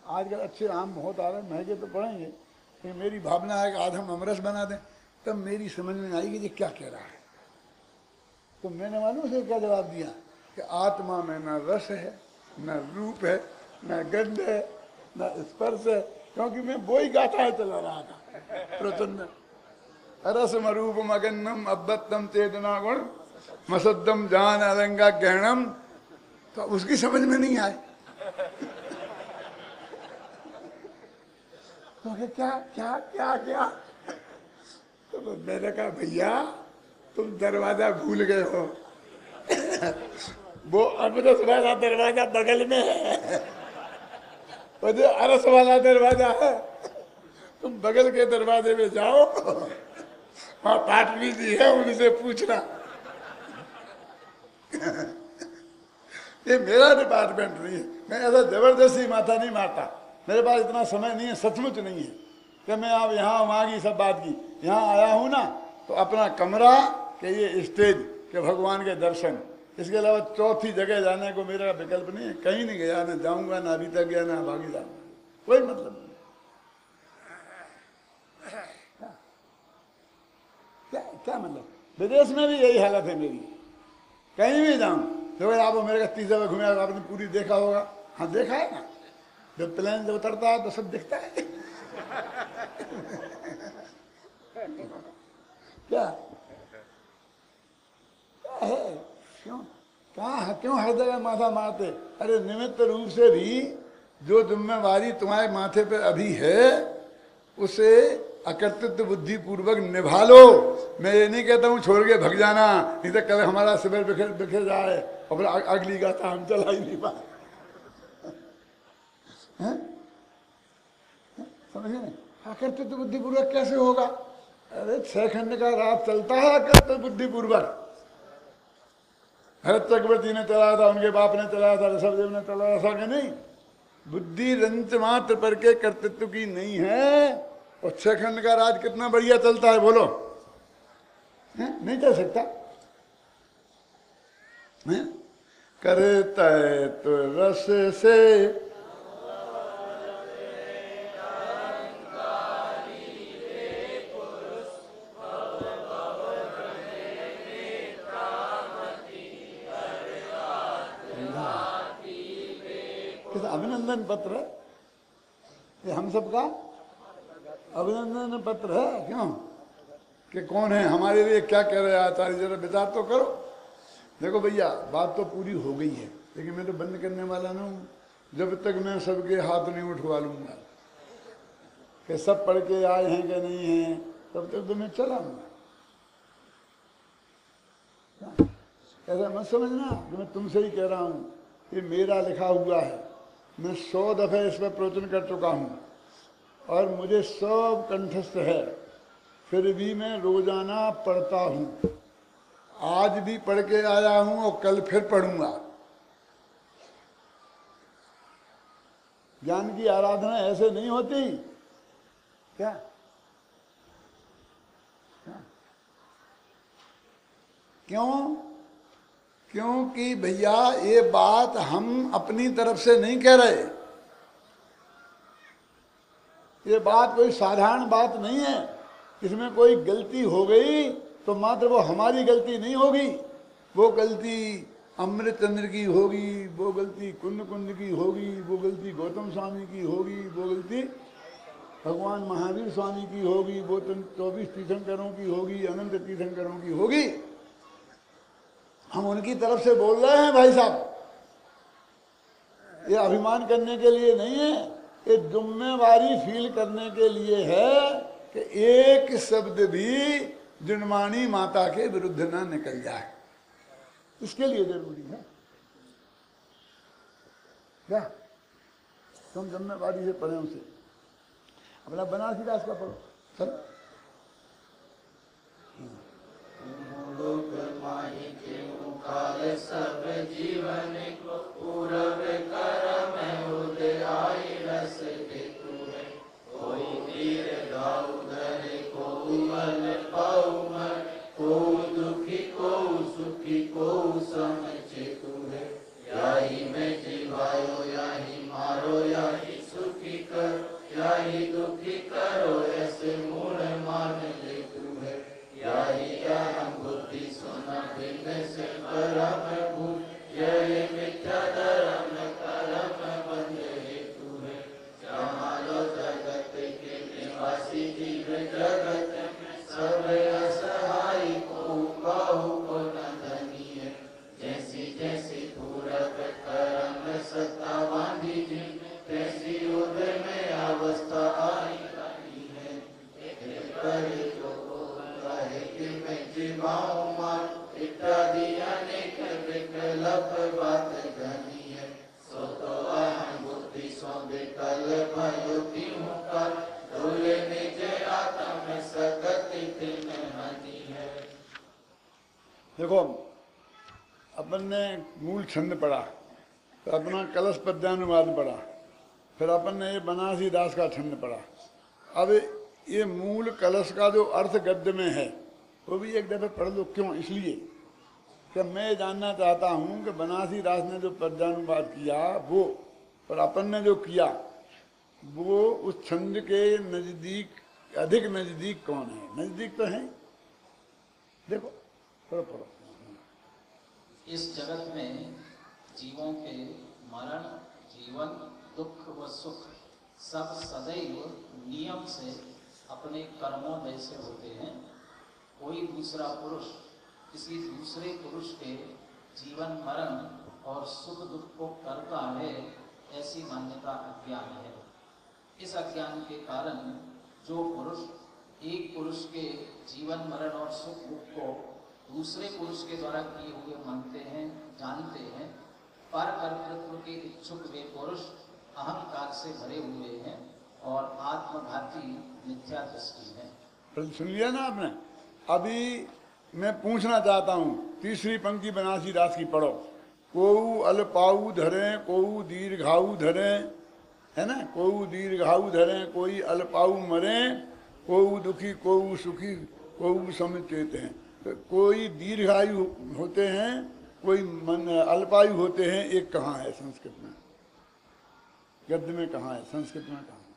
आजकल अच्छे आम बहुत आ रहे हैं, महंगे तो पड़ेंगे, लेकिन मेरी भावना है कि आज हम अमरस बना दें। तब मेरी समझ में आएगी ये क्या कह रहा है। तो मैंने मालूम से क्या जवाब दिया कि आत्मा में न रस है, न रूप है, न गंध है, न स्पर्श है, क्योंकि मैं वो ही गाथा है चला रहा था प्रचंड। रसम रूपम अगन्नम अब्बत्तम चेतना गुण मसद्दम जान अलंगा गहणम। तो उसकी समझ में नहीं आए। तो क्या क्या क्या क्या? तो मैंने कहा भैया तुम दरवाजा भूल गए हो। वो अमरस वाला दरवाजा बगल में है, वो जो अरस वाला दरवाजा है, तुम बगल के दरवाजे में जाओ, वहां पाटनी जी है, उनसे पूछना। ये मेरा डिपार्टमेंट नहीं है, मैं ऐसा जबरदस्ती माथा नहीं मारता। मेरे पास इतना समय नहीं है, सचमुच नहीं है कि मैं अब यहाँ वहाँ की सब बात की। यहाँ आया हूँ ना तो अपना कमरा के ये स्टेज के भगवान के दर्शन, इसके अलावा चौथी जगह जाने को मेरा विकल्प नहीं है। कहीं नहीं गया, ना जाऊंगा, ना अभी तक गया, ना भागी जाऊंगा, कोई मतलब नहीं। क्या क्या मतलब? विदेश में भी यही हालत है मेरी, कहीं भी जाऊं तो आप मेरे का 30 जगह घूमे, आपने पूरी देखा होगा। हाँ देखा है ना, जब प्लेन जब उतरता है तो सब दिखता है। क्या है? क्यों हर जगह माथा मारते? अरे निमित्त रूप से भी जो जिम्मेवारी तुम्हारे माथे पे अभी है उसे अकर्तृत्व बुद्धि पूर्वक निभा लो। मैं ये नहीं कहता हूँ छोड़ के भग जाना, नहीं तो कल हमारा शिविर बिखर जाए और फिर अगली गाथा हम चला ही नहीं पाए। समझे नहीं? अकर्तृत्व बुद्धि पूर्वक कैसे होगा? अरे 6 खंड का रात चलता है अकर्तृत्व बुद्धि पूर्वक। भरत चक्रवर्ती ने चलाया था, उनके बाप ने चलाया था, ऋषभदेव ने चलाया था कि नहीं? बुद्धि रंच मात्र पर के कर्तृत्व की नहीं है। और 6 खंड का राज कितना बढ़िया चलता है, बोलो? नहीं चल सकता। करता है तो रस से अभिनंदन पत्र, ये हम सबका अभिनंदन पत्र है। क्यों कि कौन है हमारे लिए, क्या कह रहे हैं आचार्य, जरा विचार तो करो। देखो भैया बात तो पूरी हो गई है, लेकिन मैं तो बंद करने वाला ना हूँ जब तक मैं सबके हाथ नहीं उठवा लूंगा कि सब पढ़ के आए हैं कि नहीं हैं, तब तक तो मैं चला हूँ। ऐसा मत समझना कि मैं तुमसे ही कह रहा हूँ, ये मेरा लिखा हुआ है। मैं 100 दफे इस पर प्रवचन कर चुका हूँ और मुझे सब कंठस्थ है, फिर भी मैं रोजाना पढ़ता हूँ। आज भी पढ़ के आया हूँ और कल फिर पढ़ूंगा। ज्ञान की आराधना ऐसे नहीं होती क्या? क्यों? क्योंकि भैया ये बात हम अपनी तरफ से नहीं कह रहे, ये बात कोई साधारण बात नहीं है। इसमें कोई गलती हो गई तो मात्र वो हमारी गलती नहीं होगी, वो गलती अमृतचंद्र की होगी, वो गलती कुंद कुंद की होगी, वो गलती गौतम स्वामी की होगी, वो गलती भगवान महावीर स्वामी की होगी, वो 24 तीर्थंकरों की होगी, अनंत तीर्थंकरों की होगी। हम उनकी तरफ से बोल रहे हैं भाई साहब, ये अभिमान करने के लिए नहीं है, ये जिम्मेवारी फील करने के लिए है कि एक शब्द भी जिनमानी माता के विरुद्ध ना निकल जाए, इसके लिए जरूरी है। क्या तुम जिम्मेवारी से पढ़े उसे, अपना बनारसी दास का पढ़ो। चलो सब जीवन को पूरब करम उदयाई रस हेतु है, कोई तीर गाऊ धरे को बल पाऊ मन, को दुखी को सुखी को समचेतु है, याही में जीवायो याही मारो याही सुखी कर, याही दुखी करो ऐसे मूल मान लेतु है, याही अहम बुद्धि सोना भिन्न से परम भूल, यही मिथ्या धर्म कर्म बंध हेतु है, जमालो जगत के निवासी जीव जगत में सब असहाय को काहू को न धनी है, जैसी जैसी पूरब कर्म सत्ता बांधी जिन, तैसी उदय में अवस्था आई है, पर जो कहे कि मैं जीवाऊं मान, इत्यादि अनेक विकल्प बात घनी है, सो तो अहम बुद्धि सो विकल्प युक्ति हूँ कर, डोले निज आत्म सकति तिन हनी है। देखो, अपन ने मूल छंद पढ़ा, तो अपना कलश पद्यानुवाद पढ़ा, फिर अपन ने ये बनारसी दास का छंद पढ़ा। अब ये मूल कलश का जो अर्थ गद्य में है वो भी एक दफे पढ़ लो। क्यों? इसलिए कि मैं जानना चाहता हूँ कि बनारसी दास ने जो पद्यानुवाद किया वो, और अपन ने जो किया वो उस छंद के नजदीक, अधिक नजदीक कौन है? नजदीक तो है। देखो पढ़ो पढ़ो। इस जगत में जीवों के मरण, जीवन, दुख व सुख सब सदैव नियम से अपने कर्मों जैसे होते हैं। कोई दूसरा पुरुष किसी दूसरे पुरुष के जीवन, मरण और सुख दुख को करता है, ऐसी मान्यता अज्ञान है। इस अज्ञान के कारण जो पुरुष एक पुरुष के जीवन, मरण और सुख दुख को दूसरे पुरुष के द्वारा किए हुए मानते हैं, जानते हैं, पर कर्तृत्व के इच्छुक वे पुरुष अहंकार से भरे हुए हैं और आत्मघाती मिथ्या दृष्टि है। सुन लिया ना आपने? अभी मैं पूछना चाहता हूँ, तीसरी पंक्ति बनारसी दास की पढ़ो। कोऊ अल्पाऊ धरे, कोऊ दीर्घाऊ धरे, है ना? कोऊ दीर्घाऊ धरे, कोई अल्पाऊ मरे, कोऊ दुखी कोऊ सुखी कोऊ समिचेत हैं। तो कोई दीर्घायु होते हैं, कोई अल्पायु होते हैं। एक कहाँ है संस्कृत में? गद्य में कहाँ है? संस्कृत में कहाँ है?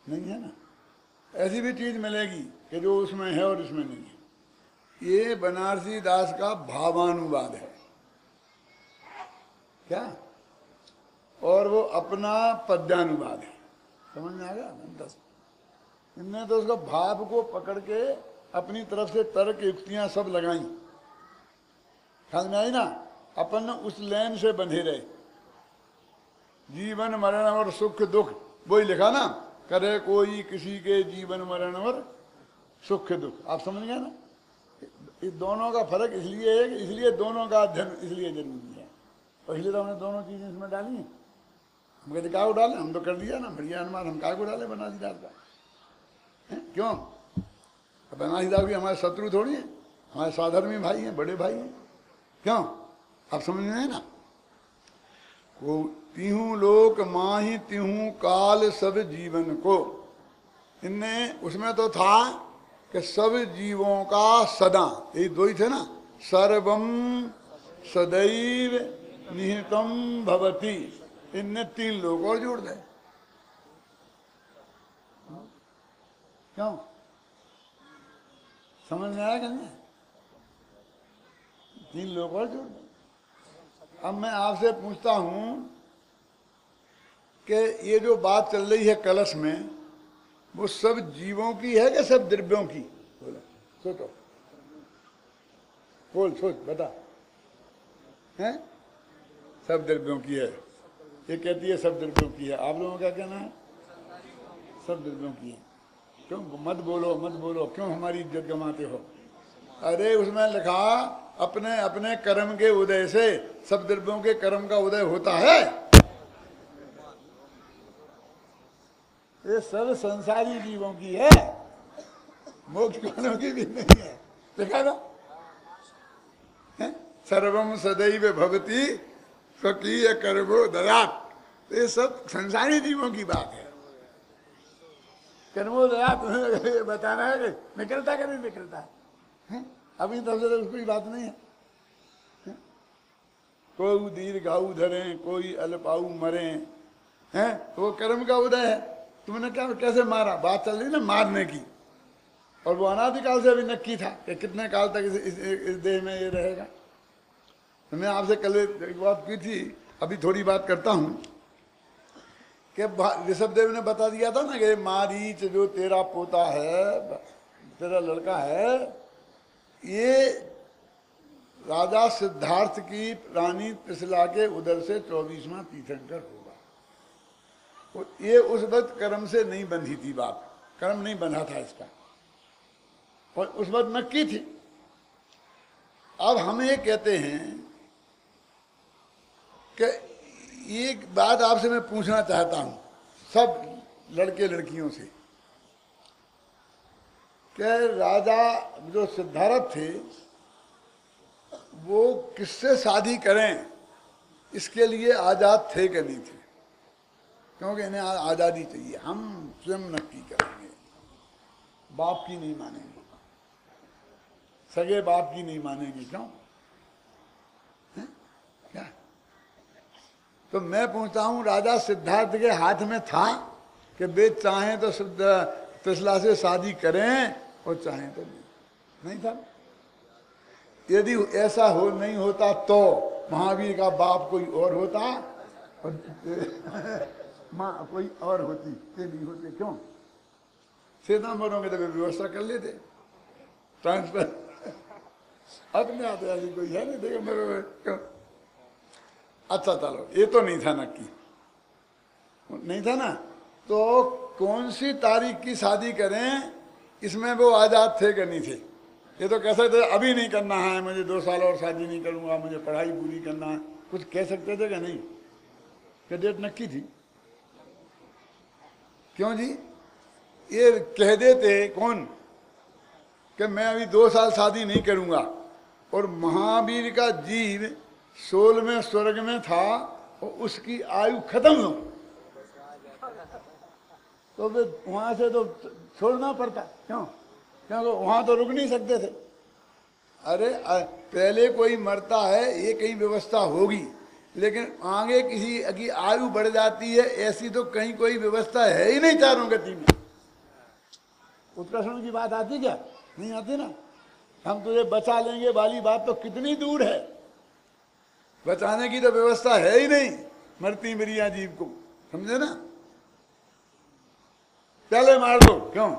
नहीं है ना? ऐसी भी चीज मिलेगी कि जो उसमें है और इसमें नहीं है। ये बनारसी दास का भावानुवाद है क्या? और वो अपना पद्यानुवाद है। समझ में आ गया? इनने तो उसका भाव को पकड़ के अपनी तरफ से तर्क युक्तियां सब लगाई। समझ में आई ना? अपन उस लाइन से बंधे रहे। जीवन मरण और सुख दुख, वही लिखा ना, करे कोई किसी के जीवन मरण और सुख दुख। आप समझ गए ना? इस दोनों का फर्क इसलिए है कि इसलिए दोनों का अध्ययन इसलिए जरूरी है, और इसलिए तो हमने दोनों चीजें इसमें डाली हैं। हम कहते क्या डाले? हम तो कर दिया ना बढ़िया अनुमान। हम क्या को डाले बनारसी दास का? क्यों? बनारसी दास भी हमारे शत्रु थोड़ी है, हमारे साधर्मी भाई हैं, बड़े भाई हैं। क्यों? आप समझ में है ना? को तिहू लोक माही तिहू काल सब जीवन को। इनने उसमें तो था कि सब जीवों का सदा, यही दो ही थे ना, सर्वम सदैव निहितम भवति। इनने 3 लोग और जोड़ दे। क्यों? समझ में आया कि नहीं? 3 लोग और जोड़ दे। अब मैं आपसे पूछता हूं कि ये जो बात चल रही है कलश में, वो सब जीवों की है कि सब द्रव्यों की? बोलो, सोचो, बोल, सोच, बता। हैं? सब द्रव्यों की है। ये कहती है सब द्रव्यों की है। आप लोगों का क्या कहना है? सब द्रव्यों की है। क्यों? मत बोलो, मत बोलो, क्यों हमारी इज्जत गंवाते हो? अरे उसमें लिखा अपने अपने कर्म के उदय से सब द्रव्यों के कर्म का उदय होता है। ये सब संसारी जीवों की है, मोक्ष वालों की भी नहीं है। देखा ना? सर्वम सदैव भवति स्वकीय कर्मो दयात। ये सब संसारी जीवों की बात है। कर्मो दयात बताना है कि निकलता कभी निकलता है। अभी तब से तो कोई बात नहीं है। कोई दीर्घायु धरे, कोई अल्पायु मरे, हैं? वो कर्म का उदय है। तुमने क्या कैसे मारा? बात चल रही ना मारने की। और वो अनादिकाल से अभी नक्की था कि कितने काल तक इस देह में ये रहेगा। तो मैं आपसे कल एक बात की थी, अभी थोड़ी बात करता हूं कि ऋषभदेव ने बता दिया था ना कि मारीच जो तेरा पोता है, तेरा लड़का है, ये राजा सिद्धार्थ की रानी त्रिशला के उदर से 24वां तीर्थंकर होगा। तो ये उस वक्त कर्म से नहीं बंधी थी बात, कर्म नहीं बंधा था इसका, और उस वक्त नक्की थी। अब हम ये कहते हैं कि एक बात आपसे मैं पूछना चाहता हूं, सब लड़के लड़कियों से, कि राजा जो सिद्धार्थ थे वो किससे शादी करें, इसके लिए आजाद थे कि नहीं थे? क्योंकि इन्हें आजादी चाहिए, हम स्वयं नक्की करेंगे, बाप की नहीं मानेंगे, सगे बाप की नहीं मानेंगे। क्यों? क्या? तो मैं पूछता हूं, राजा सिद्धार्थ के हाथ में था कि वे चाहें तो त्रिशला से शादी करें और चाहें तो नहीं था। यदि ऐसा हो नहीं होता तो महावीर का बाप कोई और होता और माँ कोई और होती, ये नहीं होते। क्यों? श्वेतांबरों में तो व्यवस्था कर लेते ट्रांसफर। अपने आते ऐसी कोई है नहीं। देखो मेरे क्यों? अच्छा चलो, ये तो नहीं था नक्की, नहीं था ना। तो कौन सी तारीख की शादी करें, इसमें वो आजाद थे कि नहीं थे? ये तो कह सकते अभी नहीं करना है, मुझे 2 साल और शादी नहीं करूंगा, मुझे पढ़ाई पूरी करना है, कुछ कह सकते थे कि नहीं? कि डेट नक्की थी? क्यों जी? ये कह देते कौन कि मैं अभी 2 साल शादी नहीं करूंगा, और महावीर का जीव 16वें स्वर्ग में था और उसकी आयु खत्म हो, तो फिर वहां से तो छोड़ना पड़ता। क्यों? क्योंकि वहां तो रुक नहीं सकते थे। अरे पहले कोई मरता है ये कहीं व्यवस्था होगी, लेकिन आगे किसी की आयु बढ़ जाती है, ऐसी तो कहीं कोई व्यवस्था है ही नहीं चारों गति में। उत्कर्षण की बात आती क्या? नहीं आती ना। हम तुझे बचा लेंगे वाली बात तो कितनी दूर है, बचाने की तो व्यवस्था है ही नहीं मरती मरिया जीव को, समझे ना। पहले मार दो, क्यों?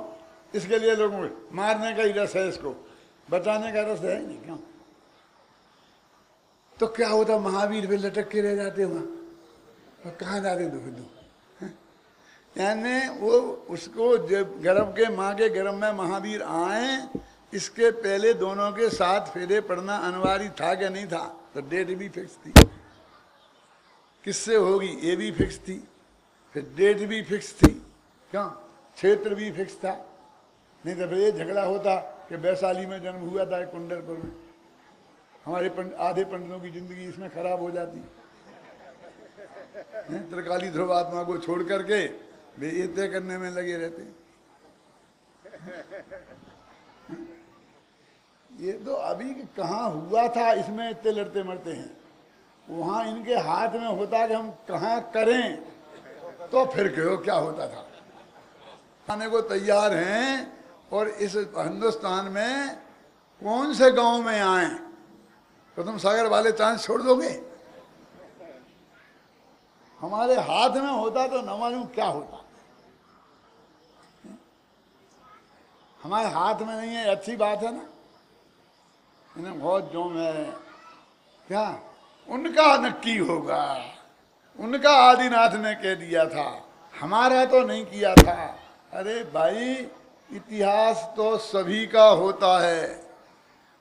इसके लिए लोगों को मारने का ही रस है, इसको बचाने का रस है ही नहीं। क्यों? तो क्या होता? महावीर भी लटक के रह जाते वहां, और कहाँ जाते दो? यानी वो उसको जब गर्भ के माँ के गर्भ में महावीर आए, इसके पहले दोनों के साथ फेरे पड़ना अनिवार्य था कि नहीं था? तो डेट भी फिक्स थी, किससे होगी ये भी फिक्स थी, फिर डेट भी फिक्स थी। क्यों? क्षेत्र भी फिक्स था। नहीं तो फिर ये झगड़ा होता कि वैशाली में जन्म हुआ था कुंडलपुर में, हमारे आधे पंडितों की जिंदगी इसमें खराब हो जाती। त्रिकाली ध्रुव आत्मा को छोड़ करके वे ये तय करने में लगे रहते। ये तो अभी कहाँ हुआ था, इसमें इतने लड़ते मरते हैं। वहां इनके हाथ में होता कि हम कहाँ करें, तो फिर कहो क्या होता था। आने को तैयार हैं, और इस हिंदुस्तान में कौन से गांव में आए तो तुम सागर वाले चांस छोड़ दोगे? हमारे हाथ में होता तो न मालूम क्या होता। हमारे हाथ में नहीं है, अच्छी बात है ना। इन्हें बहुत जोम है क्या, उनका नक्की होगा, उनका आदिनाथ ने कह दिया था, हमारा तो नहीं किया था। अरे भाई, इतिहास तो सभी का होता है,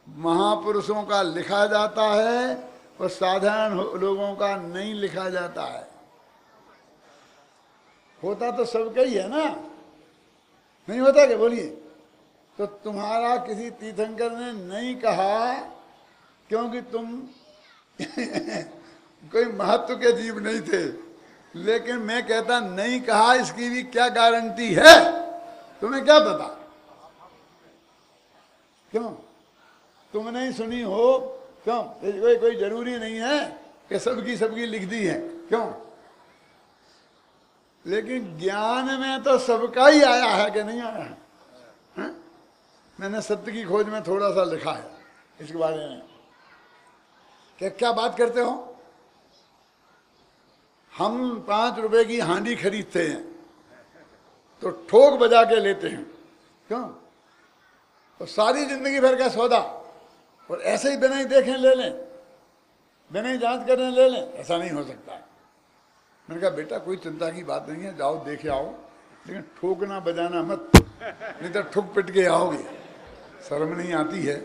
महापुरुषों का लिखा जाता है और साधारण लोगों का नहीं लिखा जाता है। होता तो सबका ही है ना, नहीं होता क्या? बोलिए। तो तुम्हारा किसी तीर्थंकर ने नहीं कहा क्योंकि तुम कोई महत्व के जीव नहीं थे, लेकिन मैं कहता नहीं कहा, इसकी भी क्या गारंटी है? तुम्हें क्या पता? क्यों तुम नहीं सुनी हो? क्यों? कोई जरूरी नहीं है कि सबकी लिख दी है। क्यों? लेकिन ज्ञान में तो सबका ही आया है कि नहीं आया है? मैंने सत्य की खोज में थोड़ा सा लिखा है इसके बारे में। क्या बात करते हो? हम 5 रुपए की हांडी खरीदते हैं तो ठोक बजा के लेते हैं। क्यों? तो सारी जिंदगी भर का सौदा, और ऐसे ही बिना ही देखें ले लें, बिना ही जांच करने ले लें, ऐसा नहीं हो सकता। मैंने कहा बेटा कोई चिंता की बात नहीं है, जाओ देखे आओ, लेकिन ठोकना बजाना मत, नहीं तो ठुक पिट के आओगे। शर्म नहीं आती है?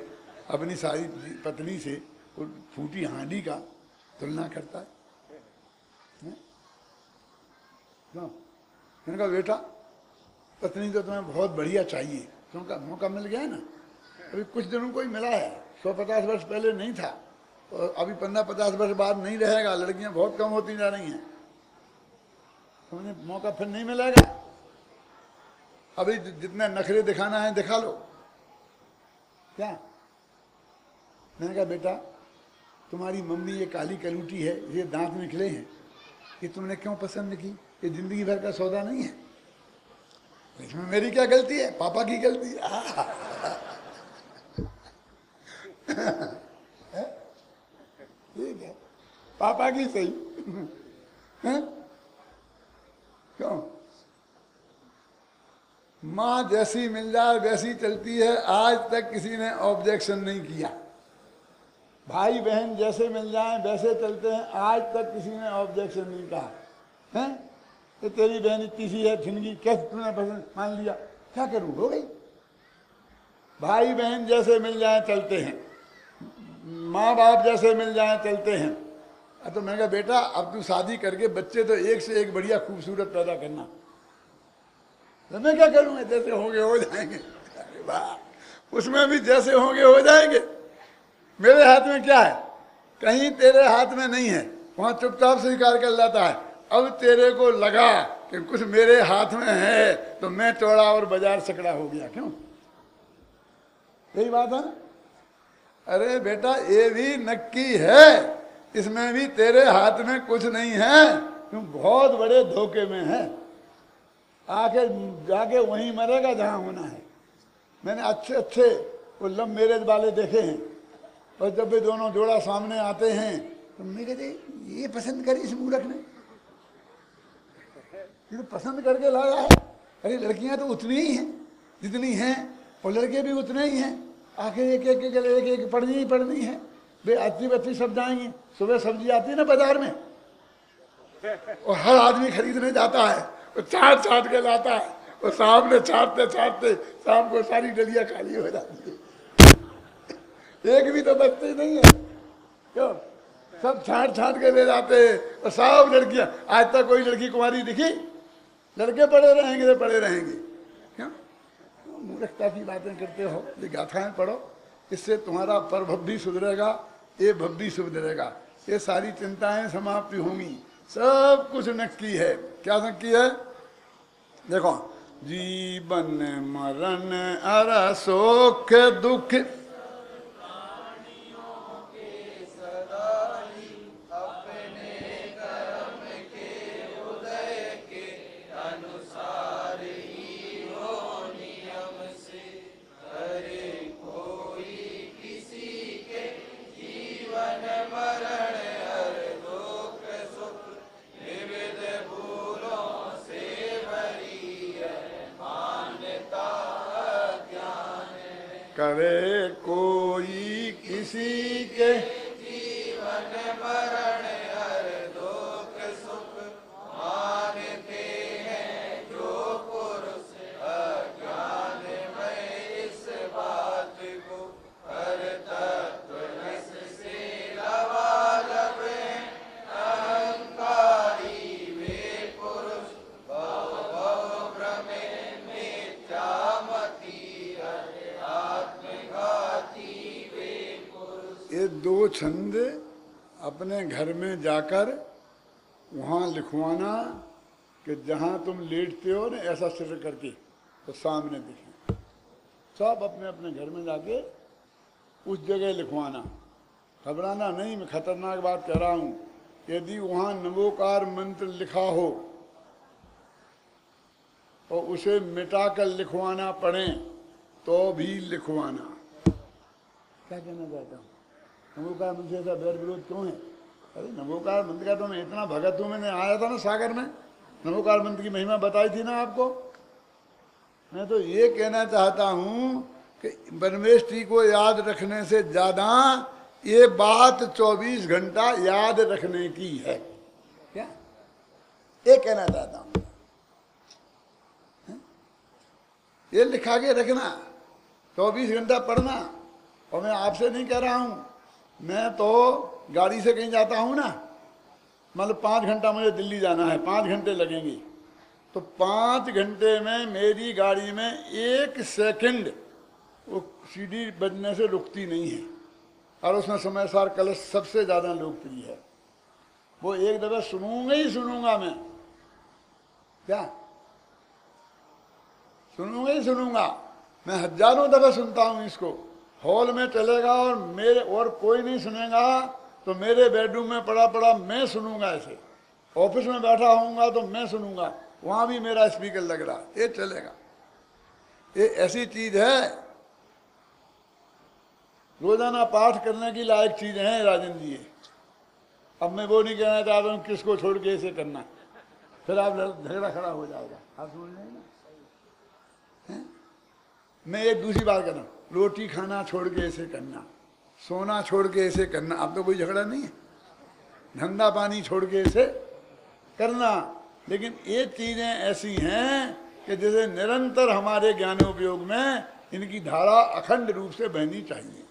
अपनी सारी पत्नी से फूटी हांडी का तुलना करता है। मैंने कहा बेटा पत्नी तो तुम्हें बहुत बढ़िया चाहिए, क्योंकि मौका मिल गया है ना, अभी कुछ दिनों को ही मिला है, 150 वर्ष पहले नहीं था, और अभी 15-50 वर्ष बाद नहीं रहेगा। लड़कियां बहुत कम होती जा रही हैं, तुम्हें मौका फिर नहीं मिलेगा। अभी जितने नखरे दिखाना है दिखा लो। क्या? मैंने कहा बेटा तुम्हारी मम्मी ये काली कलूटी है, ये दांत निकले हैं, ये तुमने क्यों पसंद की? ये जिंदगी भर का सौदा नहीं है। इसमें मेरी क्या गलती है? पापा की गलती है। ठीक है, पापा की सही है? क्यों? माँ जैसी मिल जाए वैसी चलती है, आज तक किसी ने ऑब्जेक्शन नहीं किया। भाई बहन जैसे मिल जाएं वैसे चलते हैं, आज तक किसी ने ऑब्जेक्शन नहीं कहा है। तो तेरी बहन इतनी सी है ठिनगी, कैसे तूने पसंद मान लिया? क्या करूं, हो गई। भाई बहन जैसे मिल जाएं चलते हैं, माँ बाप जैसे मिल जाएं चलते हैं। तो मैंने कहा बेटा अब तू शादी करके बच्चे तो एक से एक बढ़िया खूबसूरत पैदा करना। तो मैं क्या करूँगा? जैसे होंगे हो जाएंगे। अरे वाह, उसमें भी जैसे होंगे हो जाएंगे। मेरे हाथ में क्या है? कहीं तेरे हाथ में नहीं है, वहां चुपचाप स्वीकार कर लेता है। अब तेरे को लगा कि कुछ मेरे हाथ में है तो मैं चौड़ा और बाजार सकड़ा हो गया। क्यों? यही बात है ना। अरे बेटा ये भी नक्की है, इसमें भी तेरे हाथ में कुछ नहीं है, तुम बहुत बड़े धोखे में है। आके जाके वहीं मरेगा जहां होना है। मैंने अच्छे वो लव मैरिज वाले देखे हैं, और जब भी दोनों जोड़ा सामने आते हैं तो मैं कहते ये पसंद करी इस मूर्ख ने, ये तो पसंद करके लाया है। अरे लड़कियां तो उतनी ही हैं जितनी हैं, और लड़के भी उतने ही हैं। आखिर एक पढ़नी ही पढ़नी है। वे अच्छी बच्ची सब जाएंगी। सुबह सब्जी आती है ना बाजार में, और हर आदमी खरीदने जाता है, वो चाट के लाता है, और सामने छाटते शाम को सारी डलिया खाली हो जाती है। एक भी तो बचते ही नहीं है। क्यों? सब छाट के ले जाते हैं, और सब लड़कियां। आज तक कोई लड़की कुमारी दिखी? लड़के पड़े रहेंगे तो पड़े रहेंगे। क्यों? मूर्खता की बातें करते हो। ये गाथाएं पढ़ो, इससे तुम्हारा परभव भी सुधरेगा, ये भव भी सुधरेगा। ये सारी चिंताएं समाप्ति होंगी। सब कुछ नक्की है। क्या नक्की है? देखो, जीवन मरण अर सुख दुख करे कोई किसी के जीवन मरण हर दुख सुख मानते हैं जो पुरुष अज्ञान में इस बात को हर तत्व रस से लबालब हैं। अहंकारी वे पुरुष भव भव भ्रमे मिथ्यामति आत्मघाती वे पुरुष। ये दो छंद अपने घर में जाकर वहाँ लिखवाना कि जहाँ तुम लेटते हो ना ऐसा सिर करके तो सामने दिखे। सब अपने अपने घर में जाके उस जगह लिखवाना। घबराना नहीं, मैं खतरनाक बात कह रहा हूँ। यदि वहाँ नमोकार मंत्र लिखा हो और उसे मिटाकर लिखवाना पड़े तो भी लिखवाना। क्या कहना चाहता हूँ? नमोकार मंत्र ऐसा बैर विरोध क्यों है? अरे नमोकार मंत्र का तो मैं इतना भगत हूँ, मैंने आया था ना सागर में, नमोकार मंत्र की महिमा बताई थी ना आपको। मैं तो ये कहना चाहता हूँ कि परमेष्ठी को याद रखने से ज्यादा ये बात 24 घंटा याद रखने की है। क्या ये कहना चाहता हूँ? ये लिखा के रखना, 24 घंटा पढ़ना। और मैं आपसे नहीं कह रहा हूँ, मैं तो गाड़ी से कहीं जाता हूँ ना, मतलब 5 घंटा मुझे दिल्ली जाना है, 5 घंटे लगेंगे, तो 5 घंटे में मेरी गाड़ी में 1 सेकंड वो सीडी बजने से रुकती नहीं है। और उसमें समय सार कलश सबसे ज़्यादा लोकप्रिय है। वो एक दफ़ा सुनूंगा ही सुनूंगा मैं। क्या सुनूंगा ही सुनूंगा मैं, हजारों दफ़ा सुनता हूँ इसको। हॉल में चलेगा और मेरे और कोई नहीं सुनेगा तो मेरे बेडरूम में पड़ा पड़ा मैं सुनूंगा ऐसे। ऑफिस में बैठा होऊंगा तो मैं सुनूंगा, वहाँ भी मेरा स्पीकर लग रहा, ये चलेगा। ये ऐसी चीज़ है, रोजाना पाठ करने की लायक चीज़ है राजन जी। अब मैं वो नहीं कहना चाहता हूँ किसको छोड़ के ऐसे करना, फिर आप झगड़ा खड़ा हो जाएगा। आप समझ रहे हैं ना? मैं एक दूसरी बात कर रहा हूँ, रोटी खाना छोड़ के ऐसे करना, सोना छोड़ के ऐसे करना, अब तो कोई झगड़ा नहीं है। धंधा पानी छोड़ के ऐसे करना। लेकिन ये चीज़ें ऐसी हैं कि जैसे निरंतर हमारे ज्ञानोपयोग में इनकी धारा अखंड रूप से बहनी चाहिए।